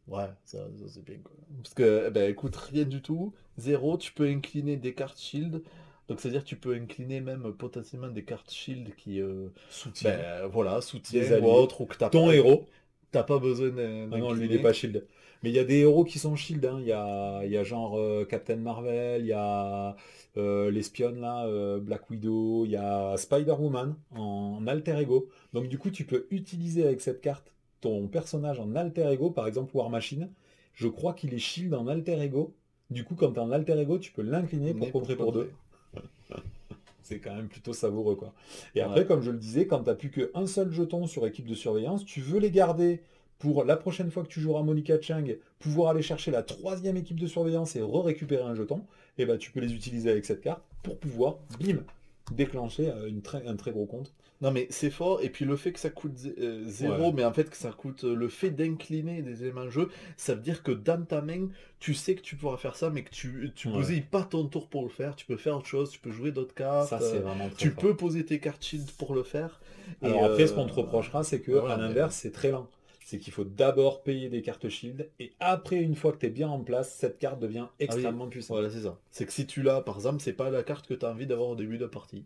ouais, ça c'est bien quoi. Parce que, eh ben écoute, rien du tout. 0, tu peux incliner des cartes shield. Donc c'est-à-dire que tu peux incliner même potentiellement des cartes shield qui, Soutien. ben voilà, Des soutien alliés. ou autre, ou que Ton héros. t'as pas besoin Ah non, lui il d'incliner. est pas shield. Mais il y a des héros qui sont shield, hein. Il y a genre Captain Marvel, il y a l'espionne là, Black Widow, il y a Spider-Woman en alter ego. Donc du coup tu peux utiliser avec cette carte ton personnage en alter ego, par exemple War Machine. Je crois qu'il est shield en alter ego. Du coup quand t'es en alter ego, tu peux l'incliner pour contrer pour deux. C'est quand même plutôt savoureux quoi. Et après, Ouais. comme je le disais, quand tu n'as plus qu'un seul jeton sur équipe de surveillance, tu veux les garder pour la prochaine fois que tu joueras Monica Chang, pouvoir aller chercher la troisième équipe de surveillance et re-récupérer un jeton, et ben tu peux les utiliser avec cette carte pour pouvoir, bim, déclencher un très gros compte. Non mais c'est fort, et puis le fait que ça coûte 0, Ouais. mais en fait que ça coûte le fait d'incliner des éléments de jeu, ça veut dire que dans ta main, tu sais que tu pourras faire ça, mais que tu Ouais. bousilles pas ton tour pour le faire, tu peux faire autre chose, tu peux jouer d'autres cartes, Ça, c'est vraiment très tu fort. peux poser tes cartes shield pour le faire. Alors après, ce qu'on te reprochera, c'est que voilà, à mais- l'inverse, c'est très lent. C'est qu'il faut d'abord payer des cartes shield, et après, une fois que tu es bien en place, cette carte devient Ah oui, extrêmement puissante. voilà c'est ça. C'est que si tu l'as, par exemple, c'est pas la carte que tu as envie d'avoir au début de la partie.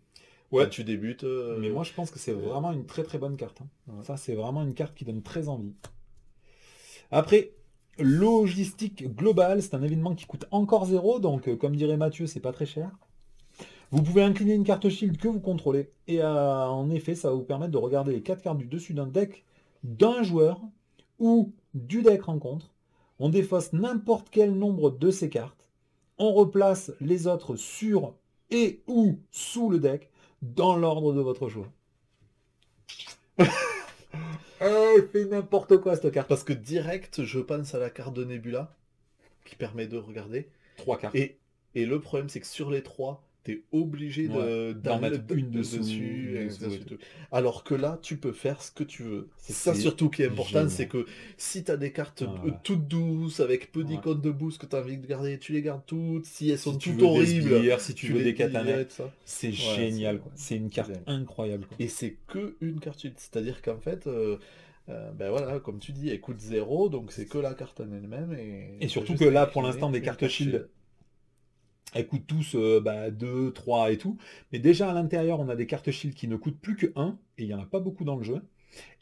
Ouais. Quand tu débutes... Mais moi, je pense que c'est vraiment une très bonne carte, hein. Ouais. Ça, c'est vraiment une carte qui donne très envie. Après, logistique globale, c'est un événement qui coûte encore 0, donc comme dirait Mathieu, c'est pas très cher. Vous pouvez incliner une carte shield que vous contrôlez, et en effet, ça va vous permettre de regarder les 4 cartes du dessus d'un deck d'un joueur ou du deck rencontre. On défausse n'importe quel nombre de ces cartes. On replace les autres sur et ou sous le deck dans l'ordre de votre choix. Elle fait n'importe quoi cette carte. Parce que direct, je pense à la carte de Nebula, qui permet de regarder. 3 cartes. Et le problème, c'est que sur les 3, t'es obligé Ouais, d'en mettre une dessus, et une ainsi dessous de et suite. tout. Alors que là, tu peux faire ce que tu veux. C'est ça C'est surtout qui est important, génial. c'est que si t'as des cartes Ouais. toutes douces, avec peu Ouais. d'icônes de boost que t'as envie de garder, tu les gardes toutes. Si elles sont Si tu toutes veux des horribles, sbires, si tu veux les des délires katanas, et tout ça. c'est Ouais, génial, c'est- quoi. C'est une carte bien. incroyable, quoi. Et c'est que une carte shield. C'est-à-dire qu'en fait, ben voilà, comme tu dis, elle coûte 0, donc c'est que la carte en elle-même. Et surtout juste que là, pour incliner l'instant, des une cartes carte shield, elles coûtent tous 2, 3 et tout. Mais déjà à l'intérieur, on a des cartes shield qui ne coûtent plus que 1, et il n'y en a pas beaucoup dans le jeu.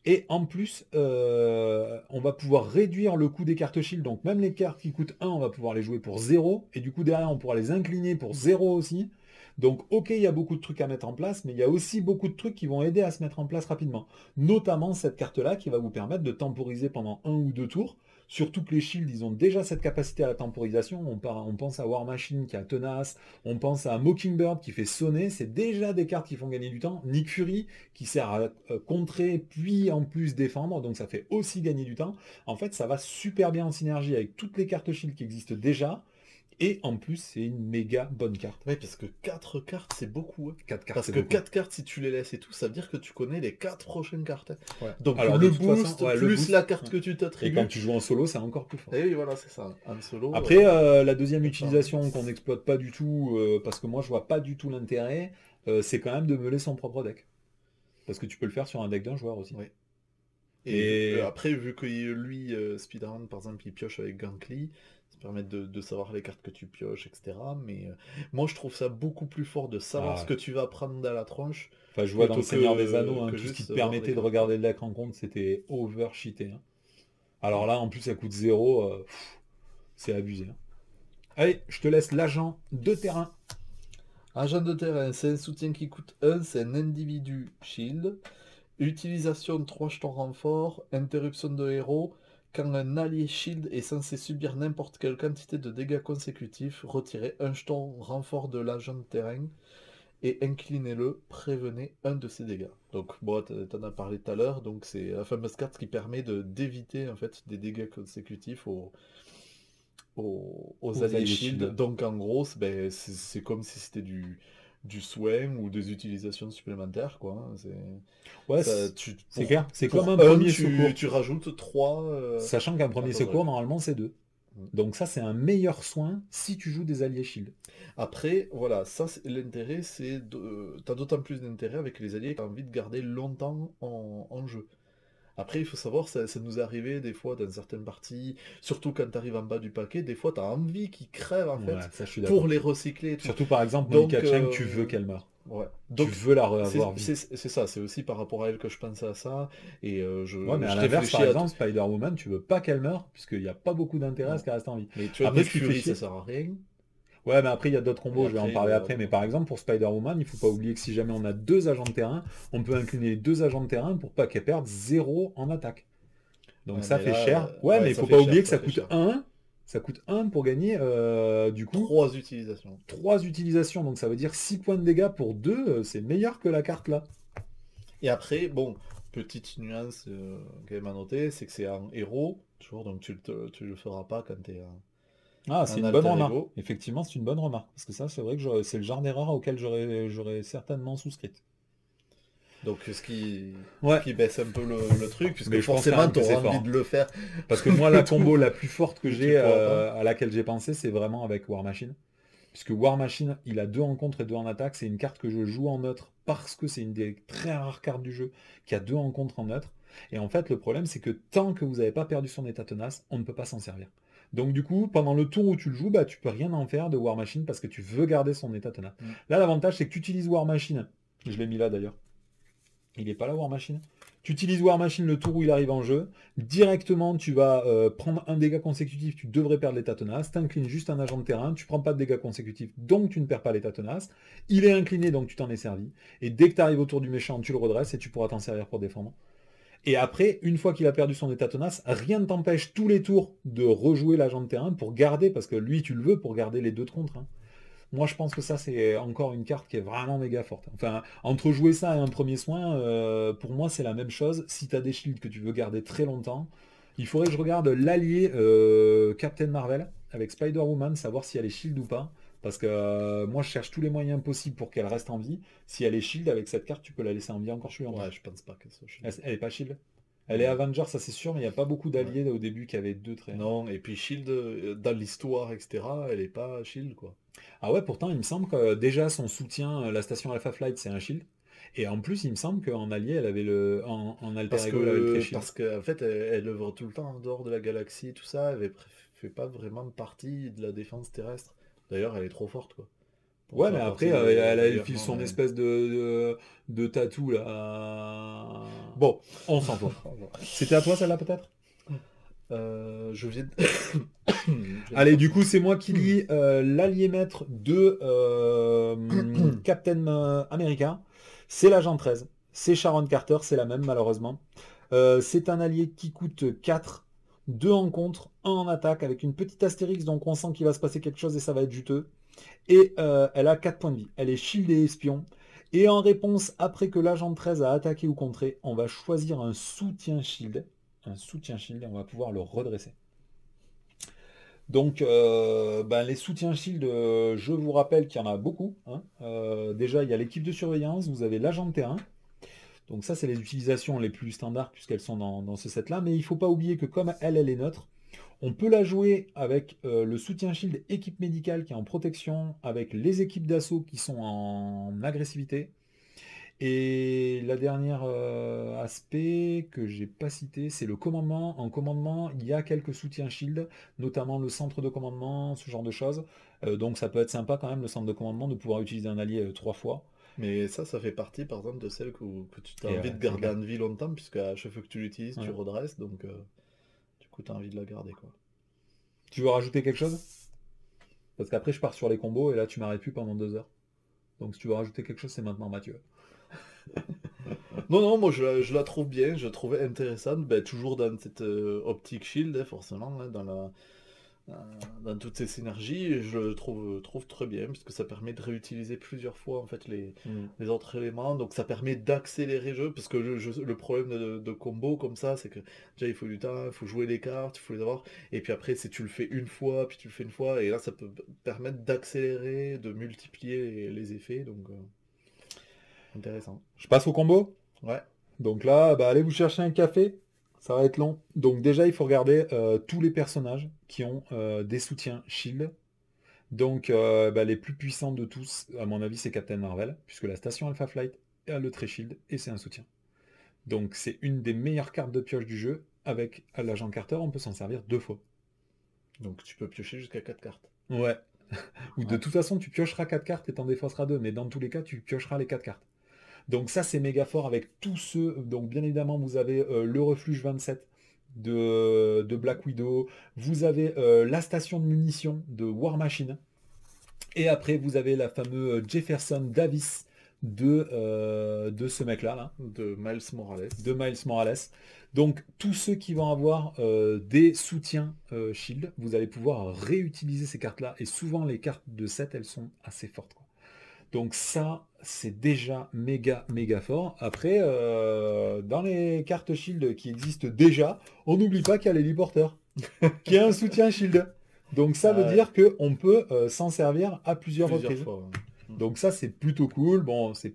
Et en plus, on va pouvoir réduire le coût des cartes shield. Donc même les cartes qui coûtent 1, on va pouvoir les jouer pour 0. Et du coup, derrière, on pourra les incliner pour 0 aussi. Donc ok, il y a beaucoup de trucs à mettre en place, mais il y a aussi beaucoup de trucs qui vont aider à se mettre en place rapidement. Notamment cette carte-là qui va vous permettre de temporiser pendant 1 ou 2 tours. Surtout que les shields, ils ont déjà cette capacité à la temporisation. On pense à War Machine qui a Tenace, on pense à Mockingbird qui fait sonner. C'est déjà des cartes qui font gagner du temps. Nick Fury qui sert à contrer puis en plus défendre, donc ça fait aussi gagner du temps. En fait, ça va super bien en synergie avec toutes les cartes shield qui existent déjà. Et en plus, c'est une méga bonne carte. Oui, parce que 4 cartes, c'est beaucoup. Hein. 4 cartes, Parce c'est que beaucoup. 4 cartes, si tu les laisses et tout, ça veut dire que tu connais les 4 prochaines cartes. Hein. Ouais. Donc Alors, le de toute boost, façon, ouais, le plus boost, la carte ouais. que tu Et t'attribues. quand tu joues en solo, c'est encore plus fort. Et oui, voilà, c'est ça. En solo. Après, la deuxième utilisation qu'on n'exploite pas du tout, parce que moi je vois pas du tout l'intérêt, c'est quand même de meuler son propre deck. parce que tu peux le faire sur un deck d'un joueur aussi. Ouais. Et Et après, vu que lui, Spider-Man, par exemple, il pioche avec Gankly, ça permet de savoir les cartes que tu pioches, etc. Mais moi, je trouve ça beaucoup plus fort de savoir ce ah, que tu vas prendre dans la tronche, enfin, je vois dans le plutôt Seigneur des Anneaux, hein, que tout ce qui juste te voir les permettait de cartes, quoi. regarder le deck rencontre, c'était over cheaté, hein. Alors là, en plus, ça coûte 0, c'est abusé, hein. Allez, je te laisse l'agent de terrain. Agent de terrain, c'est un soutien qui coûte 1, c'est un individu shield. Utilisation de 3 jetons renfort, interruption de héros. Quand un allié shield est censé subir n'importe quelle quantité de dégâts consécutifs, retirez un jeton renfort de l'agent de terrain et inclinez-le, prévenez un de ses dégâts. Donc bon, t'en as parlé tout à l'heure, donc c'est la fameuse carte qui permet d'éviter en fait des dégâts consécutifs aux Aux alliés alliés shield. shield. Donc en gros, c'est comme si c'était du soin ou des utilisations supplémentaires, quoi, hein. Ouais, Ça, c'est clair. C'est comme pour un un, premier secours. tu rajoutes 3 Sachant qu'un à premier ton secours, truc. normalement, c'est 2. Mm. Donc ça, c'est un meilleur soin si tu joues des alliés shield. Après, voilà, ça, l'intérêt, t'as d'autant plus d'intérêt avec les alliés que t'as envie de garder longtemps en jeu. Après, il faut savoir, ça nous est arrivé des fois dans certaines parties, surtout quand tu arrives en bas du paquet, des fois tu as envie qu'ils crèvent en Ouais, fait ça, je suis pour d'accord. les recycler et tout. Surtout, par exemple, Monica Donc, Chang, tu veux qu'elle meure. ouais. Tu Donc, veux la revoir vite. c'est ça, c'est aussi par rapport à elle que je pensais à ça. Et Ouais, mais à je l'inverse, par réfléchis à tout. exemple, Spider-Woman, tu veux pas qu'elle meure, puisqu'il n'y a pas beaucoup d'intérêt à ce Non. qu'elle reste en vie. Mais tu vois, Après, Nick ce qui fait Fury, ça chier. sert à rien. Ouais, mais après, il y a d'autres Et combos, je vais en après, parler voilà, après. d'autres Mais par combos. exemple, pour Spider-Woman, il faut pas oublier que si jamais on a deux agents de terrain, on peut incliner les deux agents de terrain pour pas qu'elle perde 0 en attaque. Donc Ouais, ça mais fait là, cher. Ouais, ouais, mais il ça faut fait pas cher, oublier que ça ça fait coûte cher. 1. Ça coûte 1 pour gagner, du coup, 3 utilisations. 3 utilisations. Donc ça veut dire 6 points de dégâts pour 2. C'est meilleur que la carte là. Et après, bon, petite nuance quand même à noter, c'est que c'est un héros, toujours, donc tu le feras pas quand t'es Ah, c'est un une bonne alter remarque. ego. Effectivement, c'est une bonne remarque. Parce que ça, c'est vrai que c'est le genre d'erreur auquel j'aurais certainement souscrit. Donc ce Ouais, qui baisse un peu le truc, puisque mais je pense quand forcément même tu que c'est auras fort, envie hein. de le faire. Parce que moi, la tout, combo la plus forte que mais tu j'ai, pourras pas. à laquelle j'ai pensé, c'est vraiment avec War Machine. Puisque War Machine, il a 2 en contre et 2 en attaque. C'est une carte que je joue en neutre parce que c'est une des très rares cartes du jeu qui a 2 en contre en neutre. Et en fait, le problème, c'est que tant que vous n'avez pas perdu son état tenace, on ne peut pas s'en servir. Donc du coup, pendant le tour où tu le joues, bah, tu peux rien en faire de War Machine parce que tu veux garder son état tenace. Mm. Là, l'avantage, c'est que tu utilises War Machine. Je l'ai mis là d'ailleurs. Il n'est pas là, War Machine. Tu utilises War Machine le tour où il arrive en jeu. Directement, tu vas prendre un dégât consécutif, tu devrais perdre l'état tenace. T'inclines juste un agent de terrain, tu prends pas de dégâts consécutifs, donc tu ne perds pas l'état tenace. Il est incliné, donc tu t'en es servi. Et dès que tu arrives autour du méchant, tu le redresses et tu pourras t'en servir pour défendre. Et après, une fois qu'il a perdu son état tenace, rien ne t'empêche tous les tours de rejouer l'agent de terrain pour garder, parce que lui, tu le veux pour garder les 2 de contre, hein. Moi, je pense que ça, c'est encore une carte qui est vraiment méga forte. Enfin, entre jouer ça et un premier soin, pour moi, c'est la même chose. Si tu as des shields que tu veux garder très longtemps, il faudrait que je regarde l'allié Captain Marvel avec Spider-Woman, savoir si elle est shield ou pas. Parce que moi, je cherche tous les moyens possibles pour qu'elle reste en vie. Si elle est shield, avec cette carte, tu peux la laisser en vie encore plus longtemps. Ouais, je pense pas qu'elle soit chez Elle est pas shield. Elle est Non. Avenger, ça c'est sûr, mais il n'y a pas beaucoup Ouais. d'alliés au début qui avaient 2 traits. Non, et puis Shield, dans l'histoire, etc., elle est pas Shield, quoi. Ah ouais, pourtant, il me semble que déjà son soutien, la station Alpha Flight, c'est un shield. Et en plus, il me semble qu'en allié, elle avait en alter ego, elle avait le T-Shield. Parce qu'en fait, elle œuvre tout le temps en dehors de la galaxie, tout ça, fait pas vraiment partie de la défense terrestre. D'ailleurs, elle est trop forte, quoi, pour Ouais, mais faire après, partie elle d'ailleurs, file non, son mais... espèce de tatou, là. Bon, On s'en fout. C'était à toi, celle-là, peut-être? je viens de... je viens de Allez, du passer. coup, c'est moi qui lis l'allié maître de Captain America. C'est l'agent 13. C'est Sharon Carter, c'est la même, malheureusement. C'est un allié qui coûte 4, 2 en contre, 1 en attaque, avec une petite astérix, donc on sent qu'il va se passer quelque chose et ça va être juteux. Et elle a 4 points de vie. Elle est shield et espion. Et en réponse, après que l'agent 13 a attaqué ou contré, on va choisir un soutien shield. Un soutien shield et on va pouvoir le redresser. Donc, ben, les soutiens shield, je vous rappelle qu'il y en a beaucoup, hein. Déjà, il y a l'équipe de surveillance, vous avez l'agent de terrain. Donc ça, c'est les utilisations les plus standards puisqu'elles sont dans ce set-là. Mais il ne faut pas oublier que comme elle est neutre, on peut la jouer avec le soutien shield équipe médicale qui est en protection, avec les équipes d'assaut qui sont en agressivité. Et la dernière aspect que j'ai pas cité, c'est le commandement. En commandement, il y a quelques soutiens shield, notamment le centre de commandement, ce genre de choses. Donc ça peut être sympa quand même, le centre de commandement, de pouvoir utiliser un allié 3 fois. Mais ça fait partie par exemple de celle que tu as Et envie de c'est garder clair. en vie longtemps, puisque à chaque fois que tu l'utilises, tu Ouais. redresses, donc du coup tu as envie de la garder quoi. Tu veux rajouter quelque chose? Parce qu'après je pars sur les combos et là tu m'arrêtes plus pendant 2 heures. Donc si tu veux rajouter quelque chose, c'est maintenant Mathieu. Non, non, moi je la trouve bien, je la trouvais intéressante, ben, toujours dans cette optique shield, hein, forcément, hein, euh, dans toutes ces synergies, et je le trouve très bien, puisque ça permet de réutiliser plusieurs fois en fait Mm. les autres éléments, donc ça permet d'accélérer le jeu, parce que le problème de combo comme ça, c'est que déjà il faut du temps, il faut jouer les cartes, il faut les avoir, et puis après si tu le fais une fois, puis tu le fais une fois, et là ça peut permettre d'accélérer, de multiplier les effets, donc intéressant. Je passe au combo. Ouais. Donc là, bah, allez vous chercher un café. Ça va être long. Donc déjà, il faut regarder tous les personnages qui ont des soutiens shield. Donc bah, les plus puissants de tous, à mon avis, c'est Captain Marvel, puisque la station Alpha Flight a le trait shield et c'est un soutien. Donc c'est une des meilleures cartes de pioche du jeu. Avec l'agent Carter, on peut s'en servir 2 fois. Donc tu peux piocher jusqu'à 4 cartes. Ouais. Ou de Ouais. toute façon, tu piocheras 4 cartes et t'en défausseras 2. Mais dans tous les cas, tu piocheras les 4 cartes. Donc ça, c'est méga fort avec tous ceux. Donc bien évidemment, vous avez le refuge 27 de Black Widow. Vous avez la station de munitions de War Machine. Et après, vous avez la fameuse Jefferson Davis de ce mec-là, là, De Miles Morales. de Miles Morales. Donc tous ceux qui vont avoir des soutiens shield, vous allez pouvoir réutiliser ces cartes-là. Et souvent, les cartes de 7, elles sont assez fortes, quoi. Donc ça, c'est déjà méga, méga fort. Après, dans les cartes shield qui existent déjà, on n'oublie pas qu'il y a l'héliporteur, qui a un soutien shield. Donc ça veut Ah ouais, dire qu'on peut s'en servir à plusieurs plusieurs reprises. fois. Ouais. Donc ça, c'est plutôt cool. Bon, c'est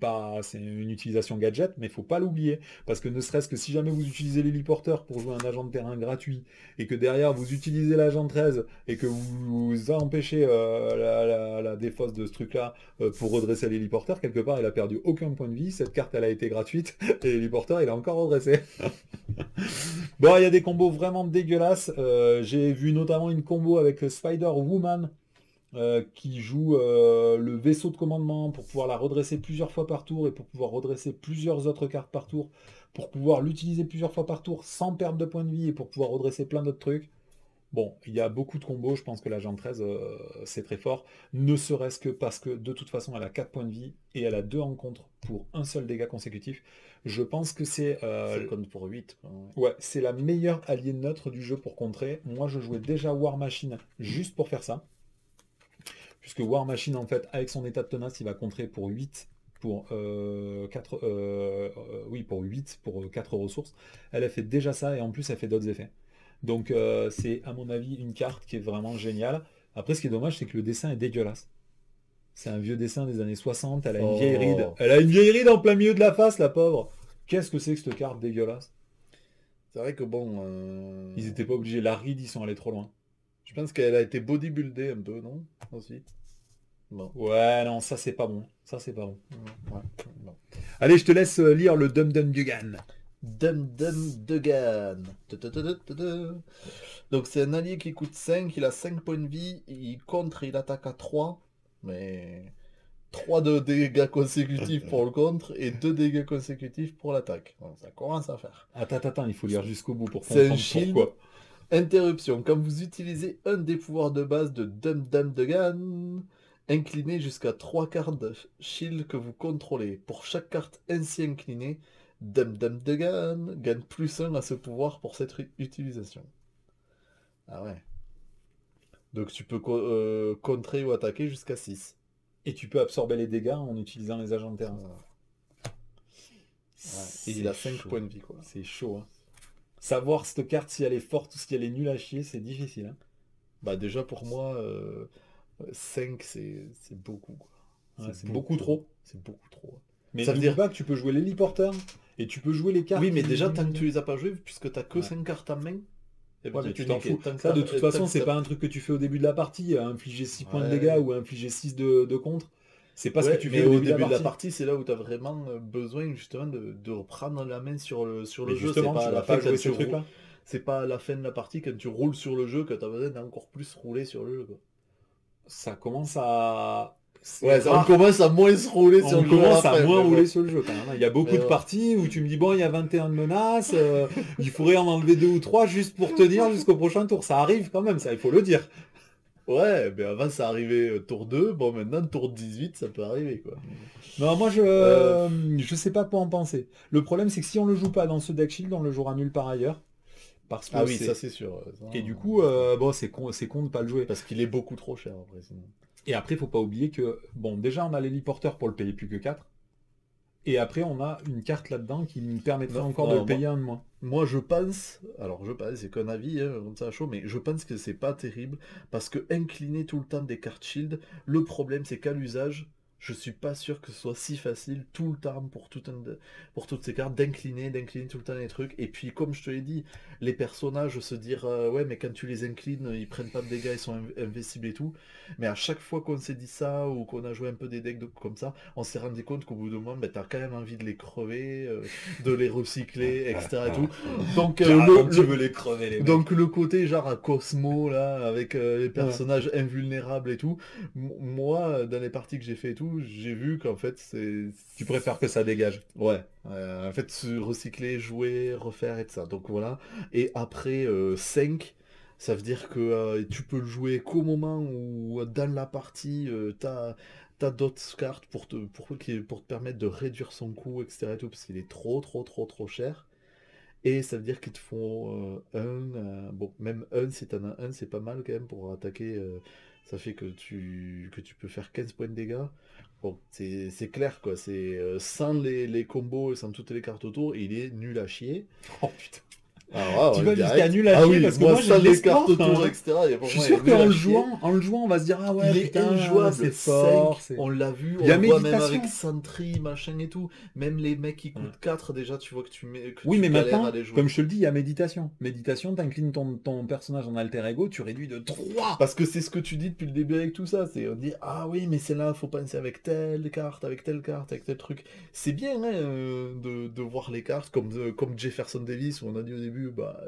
une utilisation gadget, mais il faut pas l'oublier. Parce que ne serait-ce que si jamais vous utilisez l'héliporteur pour jouer un agent de terrain gratuit, et que derrière vous utilisez l'agent 13, et que vous empêchez la défausse de ce truc-là pour redresser l'héliporteur, quelque part, il a perdu aucun point de vie. Cette carte, elle a été gratuite, et l'héliporteur, il a encore redressé. Bon, il y a des combos vraiment dégueulasses. J'ai vu notamment une combo avec Spider-Woman qui joue le vaisseau de commandement pour pouvoir la redresser plusieurs fois par tour et pour pouvoir redresser plusieurs autres cartes par tour, pour pouvoir l'utiliser plusieurs fois par tour sans perdre de points de vie et pour pouvoir redresser plein d'autres trucs. Bon, il y a beaucoup de combos, je pense que l'agent 13, c'est très fort, ne serait-ce que parce que de toute façon, elle a 4 points de vie et elle a 2 en contre pour un seul dégât consécutif. Je pense que c'est Ça compte pour 8. Quoi, ouais. ouais, c'est la meilleure alliée neutre du jeu pour contrer. Moi, je jouais déjà War Machine juste pour faire ça. Puisque War Machine, en fait, avec son état de tenace, il va contrer pour 8 pour 4 oui, pour 8 pour 4 ressources. Elle a fait déjà ça et en plus elle fait d'autres effets. Donc c'est à mon avis une carte qui est vraiment géniale. Après ce qui est dommage c'est que le dessin est dégueulasse. C'est un vieux dessin des années 60, elle a une vieille ride. Oh, Elle a une vieille ride en plein milieu de la face, la pauvre. Qu'est-ce que c'est que cette carte dégueulasse? c'est vrai que bon, Ils étaient pas obligés, la ride ils sont allés trop loin. je pense qu'elle a été bodybuildée un peu, non? Aussi. Bon. Ouais non, ça c'est pas bon. Ça c'est pas bon. Ouais. Bon. Allez, je te laisse lire le Dum Dum Dugan. Dum Dum Dugan. Donc c'est un allié qui coûte 5, il a 5 points de vie, il contre, il attaque à 3, mais 3 de dégâts consécutifs pour le contre et 2 dégâts consécutifs pour l'attaque. Bon, ça commence à faire. Attends, il faut lire jusqu'au bout pour C'est un comprendre shield. pourquoi. Interruption. Quand vous utilisez un des pouvoirs de base de Dum Dum Dugan, inclinez jusqu'à 3 cartes de shield que vous contrôlez. Pour chaque carte ainsi inclinée, Dum Dum Dugan gagne +1 à ce pouvoir pour cette utilisation. Ah ouais. Donc tu peux contrer ou attaquer jusqu'à 6. Et tu peux absorber les dégâts en utilisant les agents de terrain. Ouais. Et il a 5 points de vie, quoi. C'est chaud, hein. Savoir cette carte si elle est forte ou si elle est nulle à chier, c'est difficile, hein. Bah déjà pour moi, 5 c'est beaucoup, quoi. Ouais, c'est beaucoup trop. C'est beaucoup trop. Mais Ça veut n'oublie dire... pas que tu peux jouer l'héliporteur et tu peux jouer les cartes. Oui, mais qui- déjà, tant que tu les as pas joués, puisque t'as que Ouais. 5 cartes en main, eh ben, Ouais, mais tu tu t'en niques. fous. Tant que Ça, de t'as- toute tant façon, que c'est t'as- pas un truc que tu fais au début de la partie, infliger 6 points de Ouais. dégâts ou infliger 6 de contre. C'est pas ce que Ouais, tu mais fais au au début de début la de la partie. partie, c'est là où tu as vraiment besoin justement de reprendre la main sur Mais le jeu. C'est justement, pas tu à vas la fin pas quand jouer tu ce truc-là. c'est pas à la fin de la partie quand tu roules sur le jeu que tu as besoin d'encore plus rouler sur le jeu, quoi. Ça commence à... C'est Ouais, on rare. commence à moins se rouler sur On le jeu à la commence à fin, moins mais rouler bon. sur le jeu quand même, hein. Il y a beaucoup Mais de bon. parties où tu me dis, bon, il y a 21 de menaces, il faudrait en enlever 2 ou 3 juste pour tenir jusqu'au prochain tour. Ça arrive quand même, ça, il faut le dire. Ouais, mais avant ça arrivait tour 2, bon maintenant tour 18 ça peut arriver, quoi. Non, moi, Euh, je sais pas quoi en penser. Le problème, c'est que si on le joue pas dans ce deck shield, on le jouera nulle part ailleurs. Parce Ah que oui, ça c'est... c'est sûr. Ça, Et du coup, bon, c'est con de pas le jouer. parce qu'il est beaucoup trop cher après sinon. Et après, faut pas oublier que, bon, déjà, on a l'héliporteur pour le payer plus que 4. Et après, on a une carte là-dedans qui nous permettrait Non, encore de le non, payer un de moins. moi je pense, alors je pense, c'est qu'un avis, hein, comme ça à chaud, mais je pense que c'est pas terrible, parce que incliner tout le temps des cartes shield, le problème c'est qu'à l'usage, je suis pas sûr que ce soit si facile tout le temps pour toutes ces cartes d'incliner tout le temps les trucs. Et puis comme je te l'ai dit, les personnages se dire ouais mais quand tu les inclines, ils prennent pas de dégâts, ils sont invincibles et tout. Mais à chaque fois qu'on s'est dit ça ou qu'on a joué un peu des decks comme ça, on s'est rendu compte qu'au bout d'un moment, ben, t'as quand même envie de les crever, de les recycler, etc. et tout. Donc Tu veux les crever, les mecs. donc le côté genre à Cosmo là, avec les Ouais. personnages invulnérables et tout, moi dans les parties que j'ai fait et tout, j'ai vu qu'en fait Tu préfères que ça dégage. ouais, en fait se recycler, jouer, refaire et tout ça. Donc voilà. Et après 5, ça veut dire que tu peux le jouer qu'au moment où dans la partie t'as d'autres cartes pour te permettre de réduire son coût, etc. et tout, parce qu'il est trop cher. Et ça veut dire qu'ils te font bon, même un, si t'en as un, c'est pas mal quand même pour attaquer. Ça fait que tu peux faire 15 points de dégâts. Bon, c'est clair quoi. C'est sans les combos et sans toutes les cartes autour, il est nul à chier. Oh putain. Alors, Tu là, vas jusqu'à direct. nul à Ah chier oui, parce que moi moi j'ai sans de les l'espoir, cartes autour, hein. etc. Il y a pour Je suis moi, il est sûr nul qu'en à le chier. jouant, on va se dire ah ouais Il est putain injouable, c'est fort. 5, on l'a vu, Il y a on le voit même méditation. avec Sentry, machin et tout. Même les mecs qui Ouais. coûtent 4 déjà, tu vois que Oui, tu mais galères maintenant, à les jouer. comme je te le dis, il y a méditation. Méditation, t'inclines ton personnage en alter ego, tu réduis de 3. Parce que c'est ce que tu dis depuis le début avec tout ça, c'est on dit ah oui mais c'est là, faut penser avec telle carte, avec telle carte, avec tel truc. C'est bien hein, de voir les cartes comme Jefferson Davis où on a dit au début bah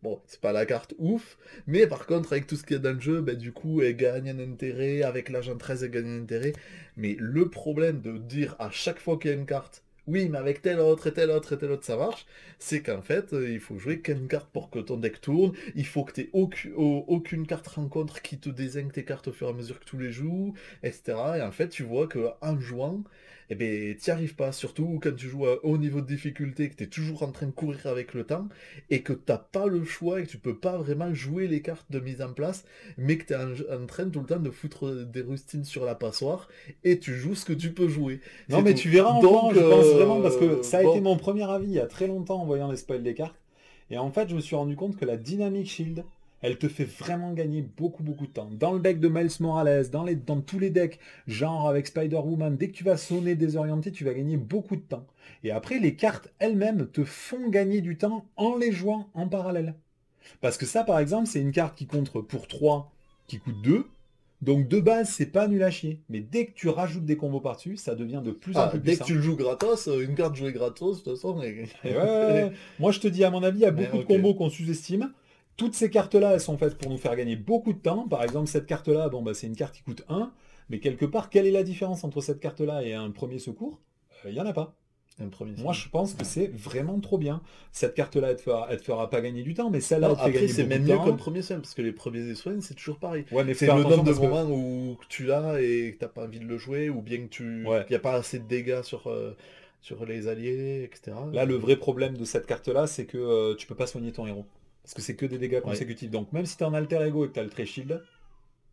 bon c'est pas la carte ouf, mais par contre avec tout ce qu'il y a dans le jeu, bah, du coup elle gagne un intérêt, avec l'agent 13 elle gagne un intérêt. Mais le problème de dire à chaque fois qu'il y a une carte oui, mais avec telle autre et telle autre et telle autre, ça marche. C'est qu'en fait, il faut jouer qu'une carte pour que ton deck tourne. Il faut que tu aies aucune carte rencontre qui te désigne tes cartes au fur et à mesure que tu les joues, etc. Et en fait, tu vois qu'en jouant, eh ben, t'y arrives pas. Surtout quand tu joues à haut niveau de difficulté, que tu es toujours en train de courir avec le temps, et que t'as pas le choix et que tu peux pas vraiment jouer les cartes de mise en place, mais que tu es en train tout le temps de foutre des rustines sur la passoire, et tu joues ce que tu peux jouer. Non, C'est mais tout. tu verras en jouant, Donc, je pense vraiment, parce que ça a été bon, mon premier avis il y a très longtemps en voyant les spoils des cartes. Et en fait, je me suis rendu compte que la Dynamic Shield, elle te fait vraiment gagner beaucoup de temps. Dans le deck de Miles Morales, dans tous les decks, genre avec Spider-Woman, dès que tu vas sonner désorienté, tu vas gagner beaucoup de temps. Et après, les cartes elles-mêmes te font gagner du temps en les jouant en parallèle. Parce que ça, par exemple, c'est une carte qui contre pour 3, qui coûte 2. Donc de base, c'est pas nul à chier. Mais dès que tu rajoutes des combos par-dessus, ça devient de plus en plus dès que puissant. tu le joues gratos, une carte jouée gratos, de toute façon. Et ouais. Moi, je te dis, à mon avis, il y a Mais beaucoup de ok. combos qu'on sous-estime. Toutes ces cartes-là, elles sont faites pour nous faire gagner beaucoup de temps. Par exemple, cette carte-là, bon, bah, c'est une carte qui coûte 1. Mais quelque part, quelle est la différence entre cette carte-là et un premier secours? Il n'y en a pas. Un premier Moi, soin. je pense que c'est vraiment trop bien. Cette carte-là, elle te fera pas gagner du temps, mais celle-là, Non, elle te fait après, gagner c'est beaucoup même de mieux temps. qu'un premier soin, parce que les premiers soins, c'est toujours pareil. Ouais, mais faut C'est faire le attention nombre de parce que... moments où tu l'as et que t'as pas envie de le jouer, ou bien que Ouais. qu'il n'y a pas assez de dégâts sur les alliés, etc. Là, le vrai problème de cette carte-là, c'est que tu peux pas soigner ton héros. Parce que c'est que des dégâts Ouais. consécutifs. Donc même si t'es en alter ego et que t'as le trait shield,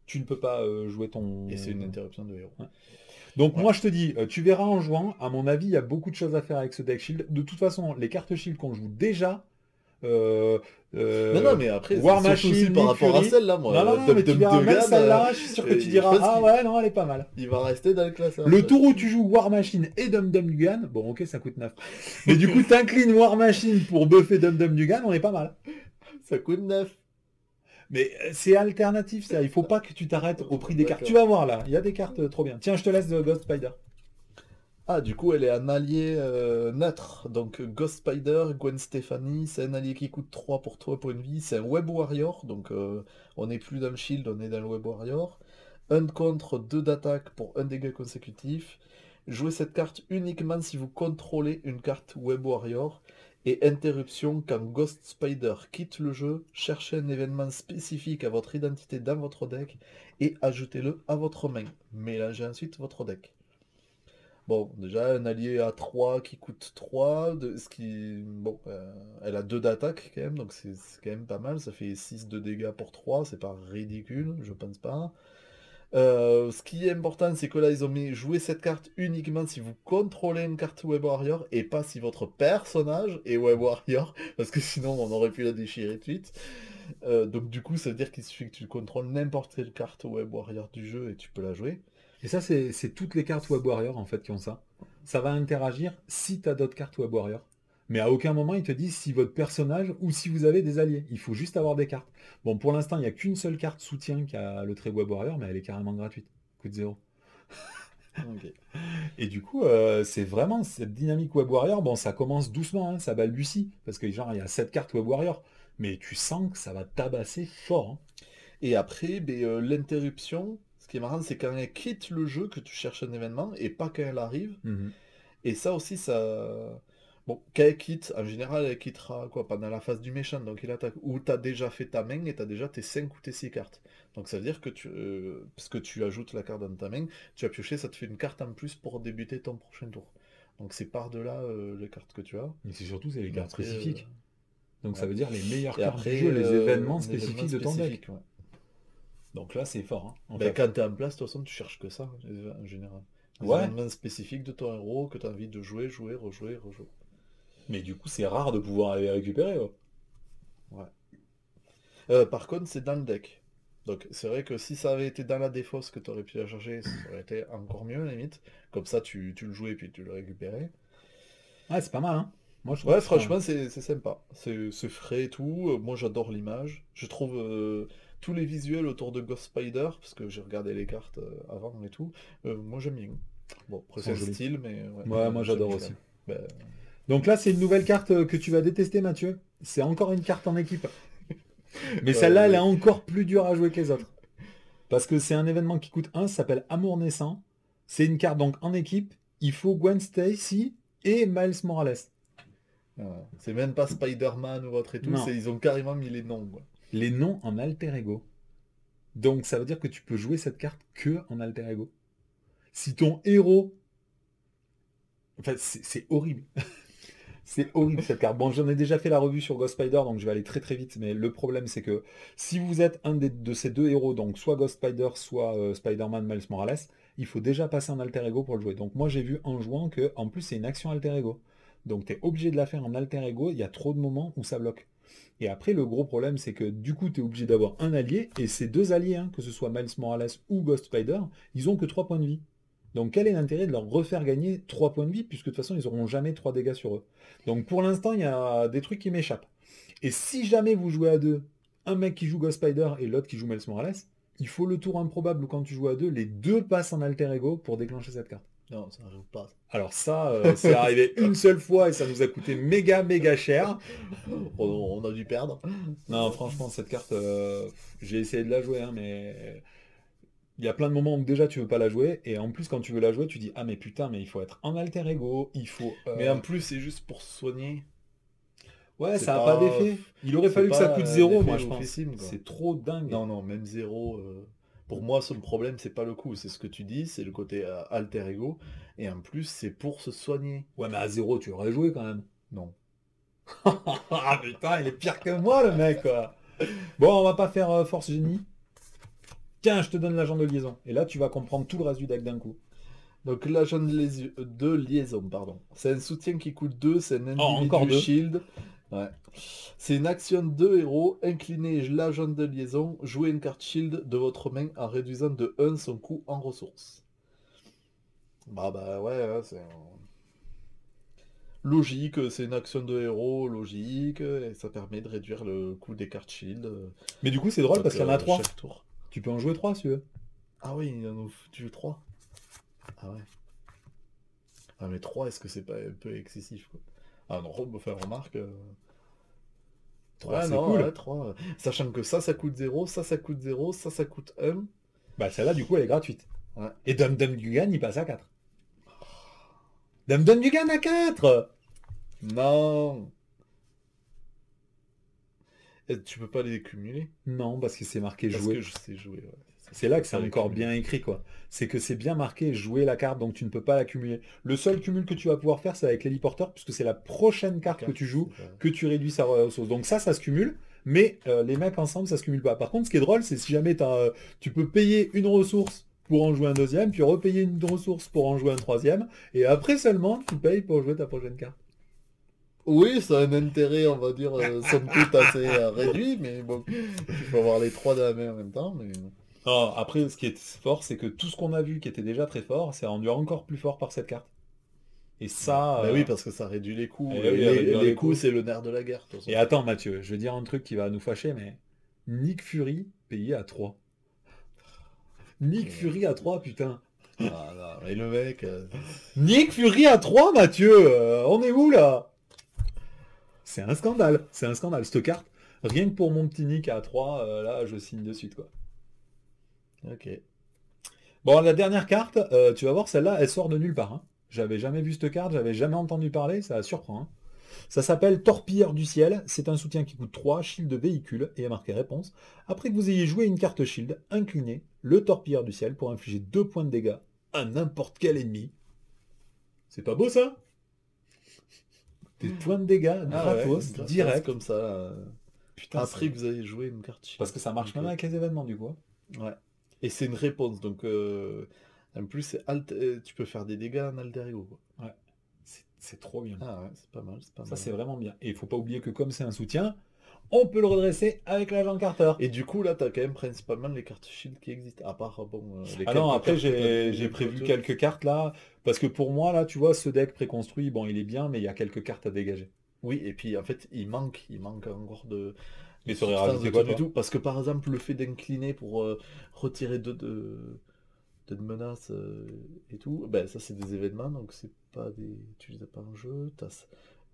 tu ne peux pas jouer ton... Et c'est une interruption de héros. Ouais. Donc Ouais. moi je te dis, tu verras en jouant, à mon avis, il y a beaucoup de choses à faire avec ce deck shield. De toute façon, les cartes shield qu'on joue déjà, Non, mais après, War c'est surtout Machine, aussi par Nick rapport à Fury. celle-là, moi. Non, mais tu verras même Dum celle-là, je suis sûr que tu diras, ah ouais, non, elle est pas mal. il va rester dans le classeur. Le tour où tu joues War Machine et Dum Dum Dugan, bon ok, ça coûte 9. Mais du coup, t'inclines War Machine pour buffer Dum Dum Dugan, on est pas mal. Ça coûte 9. Mais c'est alternatif ça, il faut pas que tu t'arrêtes au prix des cartes. Tu D'accord. vas voir là, il y a des cartes trop bien. Tiens, je te laisse de Ghost Spider. Ah, du coup, elle est un allié neutre. Donc, Ghost Spider, Gwen Stefani, c'est un allié qui coûte 3 pour 3 points de vie. C'est un Web Warrior, donc on n'est plus dans le shield, on est dans le Web Warrior. Un contre, 2 d'attaque pour un dégât consécutif. Jouez cette carte uniquement si vous contrôlez une carte Web Warrior. Et interruption, quand Ghost Spider quitte le jeu, cherchez un événement spécifique à votre identité dans votre deck et ajoutez-le à votre main. Mélangez ensuite votre deck. Bon, déjà, un allié à 3 qui coûte 3 ce qui... Bon, elle a 2 d'attaque quand même, donc c'est quand même pas mal, ça fait 6 de dégâts pour 3 c'est pas ridicule, je pense pas. Ce qui est important, c'est que là, ils ont mis jouer cette carte uniquement si vous contrôlez une carte Web Warrior, et pas si votre personnage est Web Warrior, parce que sinon, on aurait pu la déchirer de suite. Donc du coup, ça veut dire qu'il suffit que tu contrôles n'importe quelle carte Web Warrior du jeu, et tu peux la jouer. Et ça, c'est toutes les cartes Web Warrior en fait qui ont ça. Ça va interagir si tu as d'autres cartes Web Warrior. Mais à aucun moment, ils te disent si votre personnage ou si vous avez des alliés. Il faut juste avoir des cartes. Bon, pour l'instant, il n'y a qu'une seule carte soutien qui a le trait Web Warrior, mais elle est carrément gratuite. Coûte zéro. Ok. Et du coup, c'est vraiment cette dynamique Web Warrior. Bon, ça commence doucement, hein, ça balbutie. Parce que genre, il y a 7 cartes Web Warrior. Mais tu sens que ça va tabasser fort, hein. Et après, ben, l'interruption, ce qui est marrant, c'est quand elle quitte le jeu que tu cherches un événement et pas quand elle arrive. Mhm. Et ça aussi, ça. Bon, quand elle quitte, en général, elle quittera quoi, pendant la phase du méchant, donc il attaque. Ou t'as déjà fait ta main et t'as déjà tes 5 ou tes 6 cartes. Donc ça veut dire que parce que tu ajoutes la carte dans ta main, tu as pioché, ça te fait une carte en plus pour débuter ton prochain tour. Donc c'est par-delà les cartes que tu as. Mais c'est surtout, c'est les Mais cartes après, spécifiques. Donc ça ouais. veut dire les meilleures Et cartes du après, jeu, les événements un événement spécifiques de ton deck. spécifique, ouais. Donc là, c'est fort, hein, en Ben, fait. quand t'es en place, de toute façon, tu cherches que ça, en général. Des Ouais, événements spécifiques de ton héros que tu as envie de jouer, jouer, rejouer, rejouer. mais du coup, c'est rare de pouvoir aller récupérer, ouais. Ouais. Par contre, c'est dans le deck. Donc, c'est vrai que si ça avait été dans la défausse que tu aurais pu la chercher, ça aurait été encore mieux, à la limite. Comme ça, tu le jouais et puis tu le récupérais. Ouais, c'est pas mal, hein. Moi, je trouve Ouais, que c'est pas mal. franchement, c'est sympa. C'est frais et tout. Moi, j'adore l'image. Je trouve tous les visuels autour de Ghost Spider, parce que j'ai regardé les cartes avant et tout. Moi, j'aime bien. Bon, Ils après, c'est sont un jolis. style, mais ouais, Ouais, moi, j'aime j'adore bien quand aussi. même. Ben, Donc là, c'est une nouvelle carte que tu vas détester, Mathieu. C'est encore une carte en équipe. Mais ouais, celle-là, elle est ouais. encore plus dure à jouer que les autres. Parce que c'est un événement qui coûte 1, ça s'appelle Amour Naissant. C'est une carte donc en équipe. Il faut Gwen Stacy et Miles Morales. C'est même pas Spider-Man ou autre et tout, Non, ils ont carrément mis les noms, quoi. les noms en alter ego. Donc ça veut dire que tu peux jouer cette carte que en alter ego. Si ton héros... Enfin, c'est horrible. C'est horrible cette carte. Bon, j'en ai déjà fait la revue sur Ghost Spider, donc je vais aller très très vite. Mais le problème, c'est que si vous êtes de ces deux héros, donc soit Ghost Spider, soit Spider-Man Miles Morales, il faut déjà passer en alter ego pour le jouer. Donc moi, j'ai vu en jouant que, en plus, c'est une action alter ego. Donc tu es obligé de la faire en alter ego. Il y a trop de moments où ça bloque. Et après, le gros problème, c'est que du coup, tu es obligé d'avoir un allié, et ces deux alliés, hein, que ce soit Miles Morales ou Ghost Spider, ils ont que 3 points de vie. Donc quel est l'intérêt de leur refaire gagner 3 points de vie, puisque de toute façon, ils n'auront jamais 3 dégâts sur eux. Donc pour l'instant, il y a des trucs qui m'échappent. Et si jamais vous jouez à deux, un mec qui joue Ghost Spider et l'autre qui joue Miles Morales, il faut le tour improbable où quand tu joues à deux, les deux passent en alter ego pour déclencher cette carte. Non, ça n'arrive pas. Alors ça, c'est arrivé une seule fois et ça nous a coûté méga méga cher. On a dû perdre. Non, franchement, cette carte, j'ai essayé de la jouer, hein, mais il y a plein de moments où déjà tu veux pas la jouer, et en plus quand tu veux la jouer, tu dis ah mais putain, mais il faut être en alter ego, il faut. Mais en plus, c'est juste pour se soigner. Ouais, C'est ça a pas pas, d'effet. Il aurait c'est fallu que ça pas coûte un zéro, moi effet je pense. officine, quoi. C'est trop dingue. Non, non, même zéro. Pour moi, son problème, c'est pas le coup. C'est ce que tu dis, c'est le côté alter ego. Et en plus, c'est pour se soigner. Ouais, mais à zéro, tu aurais joué quand même. Non. Ah putain, il est pire que moi le mec quoi. Bon, on va pas faire force génie. Tiens, je te donne l'agent de liaison. Et là, tu vas comprendre tout le reste du deck d'un coup. Donc l'agent de liaison, pardon. C'est un soutien qui coûte 2, c'est un Oh, encore individu deux. shield. Ouais. C'est une action de héros. Inclinez l'agent de liaison. Jouez une carte shield de votre main en réduisant de 1 son coût en ressources. Bah ouais, hein, c'est... logique, c'est une action de héros logique, et ça permet de réduire le coût des cartes shield, Mais du coup, c'est drôle parce donc qu'il y en a 3. chaque tour. Tu peux en jouer 3 si tu veux. Ah oui, il en a foutu 3. Ah ouais. Ah mais 3, est-ce que c'est pas un peu excessif, quoi? Ah non, enfin remarque. 3, Ouais, c'est non, cool. ouais, 3. Sachant que ça coûte 0, ça coûte 0, ça coûte 1. Bah celle-là, du coup, elle est gratuite. Ouais. Et Dum Dum Dugan, il passe à 4. Dum Dum Dugan à 4. Non! Et tu peux pas les cumuler? Non, parce que c'est marqué Parce que jouer. je sais jouer, ouais. Ça, C'est tu là peux que c'est pas les encore cumuler. bien écrit, quoi. C'est que c'est bien marqué jouer la carte, donc tu ne peux pas la cumuler. Le seul cumul que tu vas pouvoir faire, c'est avec l'héliporteur, puisque c'est la prochaine La carte que carte, tu joues c'est pas... que tu réduis sa ressource. Donc ça se cumule, mais les mecs ensemble, ça se cumule pas. Par contre, ce qui est drôle, c'est si jamais tu peux payer une ressource pour en jouer un deuxième, puis repayer une ressource pour en jouer un troisième, et après seulement, tu payes pour jouer ta prochaine carte. Oui, ça a un intérêt, on va dire, somme toute assez réduit, mais bon, tu peux avoir les trois de la main en même temps, mais... Alors, après, ce qui est fort, c'est que tout ce qu'on a vu qui était déjà très fort, c'est rendu encore plus fort par cette carte. Et Ouais. ça, Bah oui, parce que ça réduit les coûts, eh et oui, à réduire les les coûts, coûts. c'est le nerf de la guerre, de toute Et façon. attends, Mathieu, je vais dire un truc qui va nous fâcher, mais Nick Fury payé à 3. Nick Et, Fury à 3, putain. ah, non, et le mec... Nick Fury à 3, Mathieu. On est où là? C'est un scandale. C'est un scandale. Cette carte, rien que pour mon petit Nick à 3, là, je signe de suite, quoi. Ok. Bon, la dernière carte, tu vas voir, celle-là, elle sort de nulle part, hein. J'avais jamais vu cette carte, j'avais jamais entendu parler, ça surprend, hein. Ça s'appelle Torpilleur du ciel, c'est un soutien qui coûte 3, shield de véhicule, et est marqué réponse. Après que vous ayez joué une carte shield, inclinez le Torpilleur du ciel pour infliger 2 points de dégâts à n'importe quel ennemi. C'est pas beau ça? Des points de dégâts Ah ouais, gratos, gratos direct. comme ça, Putain, après c'est... que vous avez joué une carte Parce shield. que ça marche Ok. même avec les événements du coup, hein. Ouais. Et c'est une réponse, donc en plus tu peux faire des dégâts en alter ego, quoi. Ouais, c'est trop bien. Ah ouais, c'est pas mal, c'est pas Ça mal. c'est vraiment bien. Et il faut pas oublier que comme c'est un soutien, on peut le redresser avec l'agent Carter. Et du coup, là, t'as quand même principalement les cartes shield qui existent, à part, bon, les Ah non, quelques après cartes que t'as j'ai données un peu prévu autour. quelques cartes là, parce que pour moi là, tu vois, ce deck préconstruit, bon, il est bien, mais il y a quelques cartes à dégager. Oui, et puis en fait, il manque encore de Mais tu aurais substance, de rajouté quoi tout du toi? tout, parce que par exemple, le fait d'incliner pour retirer de menaces et tout, ben ça c'est des événements, donc c'est pas des... Tu les as pas en jeu, t'as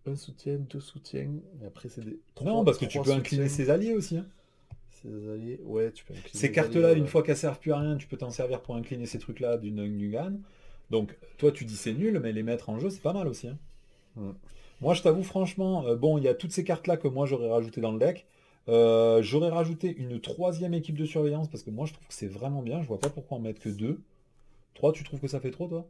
un soutien, deux soutiens, et après c'est des Non, parce que tu trois peux incliner soutiens, ses alliés aussi, hein. ces alliés, ouais, tu peux incliner Ces les alliés, cartes-là, ouais, une ouais. fois qu'elles servent plus à rien, tu peux t'en servir pour incliner ces trucs-là d'une Nugan. Donc toi tu dis c'est nul, mais les mettre en jeu c'est pas mal aussi, hein. Mm. Moi, je t'avoue franchement, bon, il y a toutes ces cartes-là que moi j'aurais rajouté dans le deck. J'aurais rajouté une troisième équipe de surveillance parce que moi je trouve que c'est vraiment bien. Je vois pas pourquoi en mettre que deux. Trois, tu trouves que ça fait trop, toi?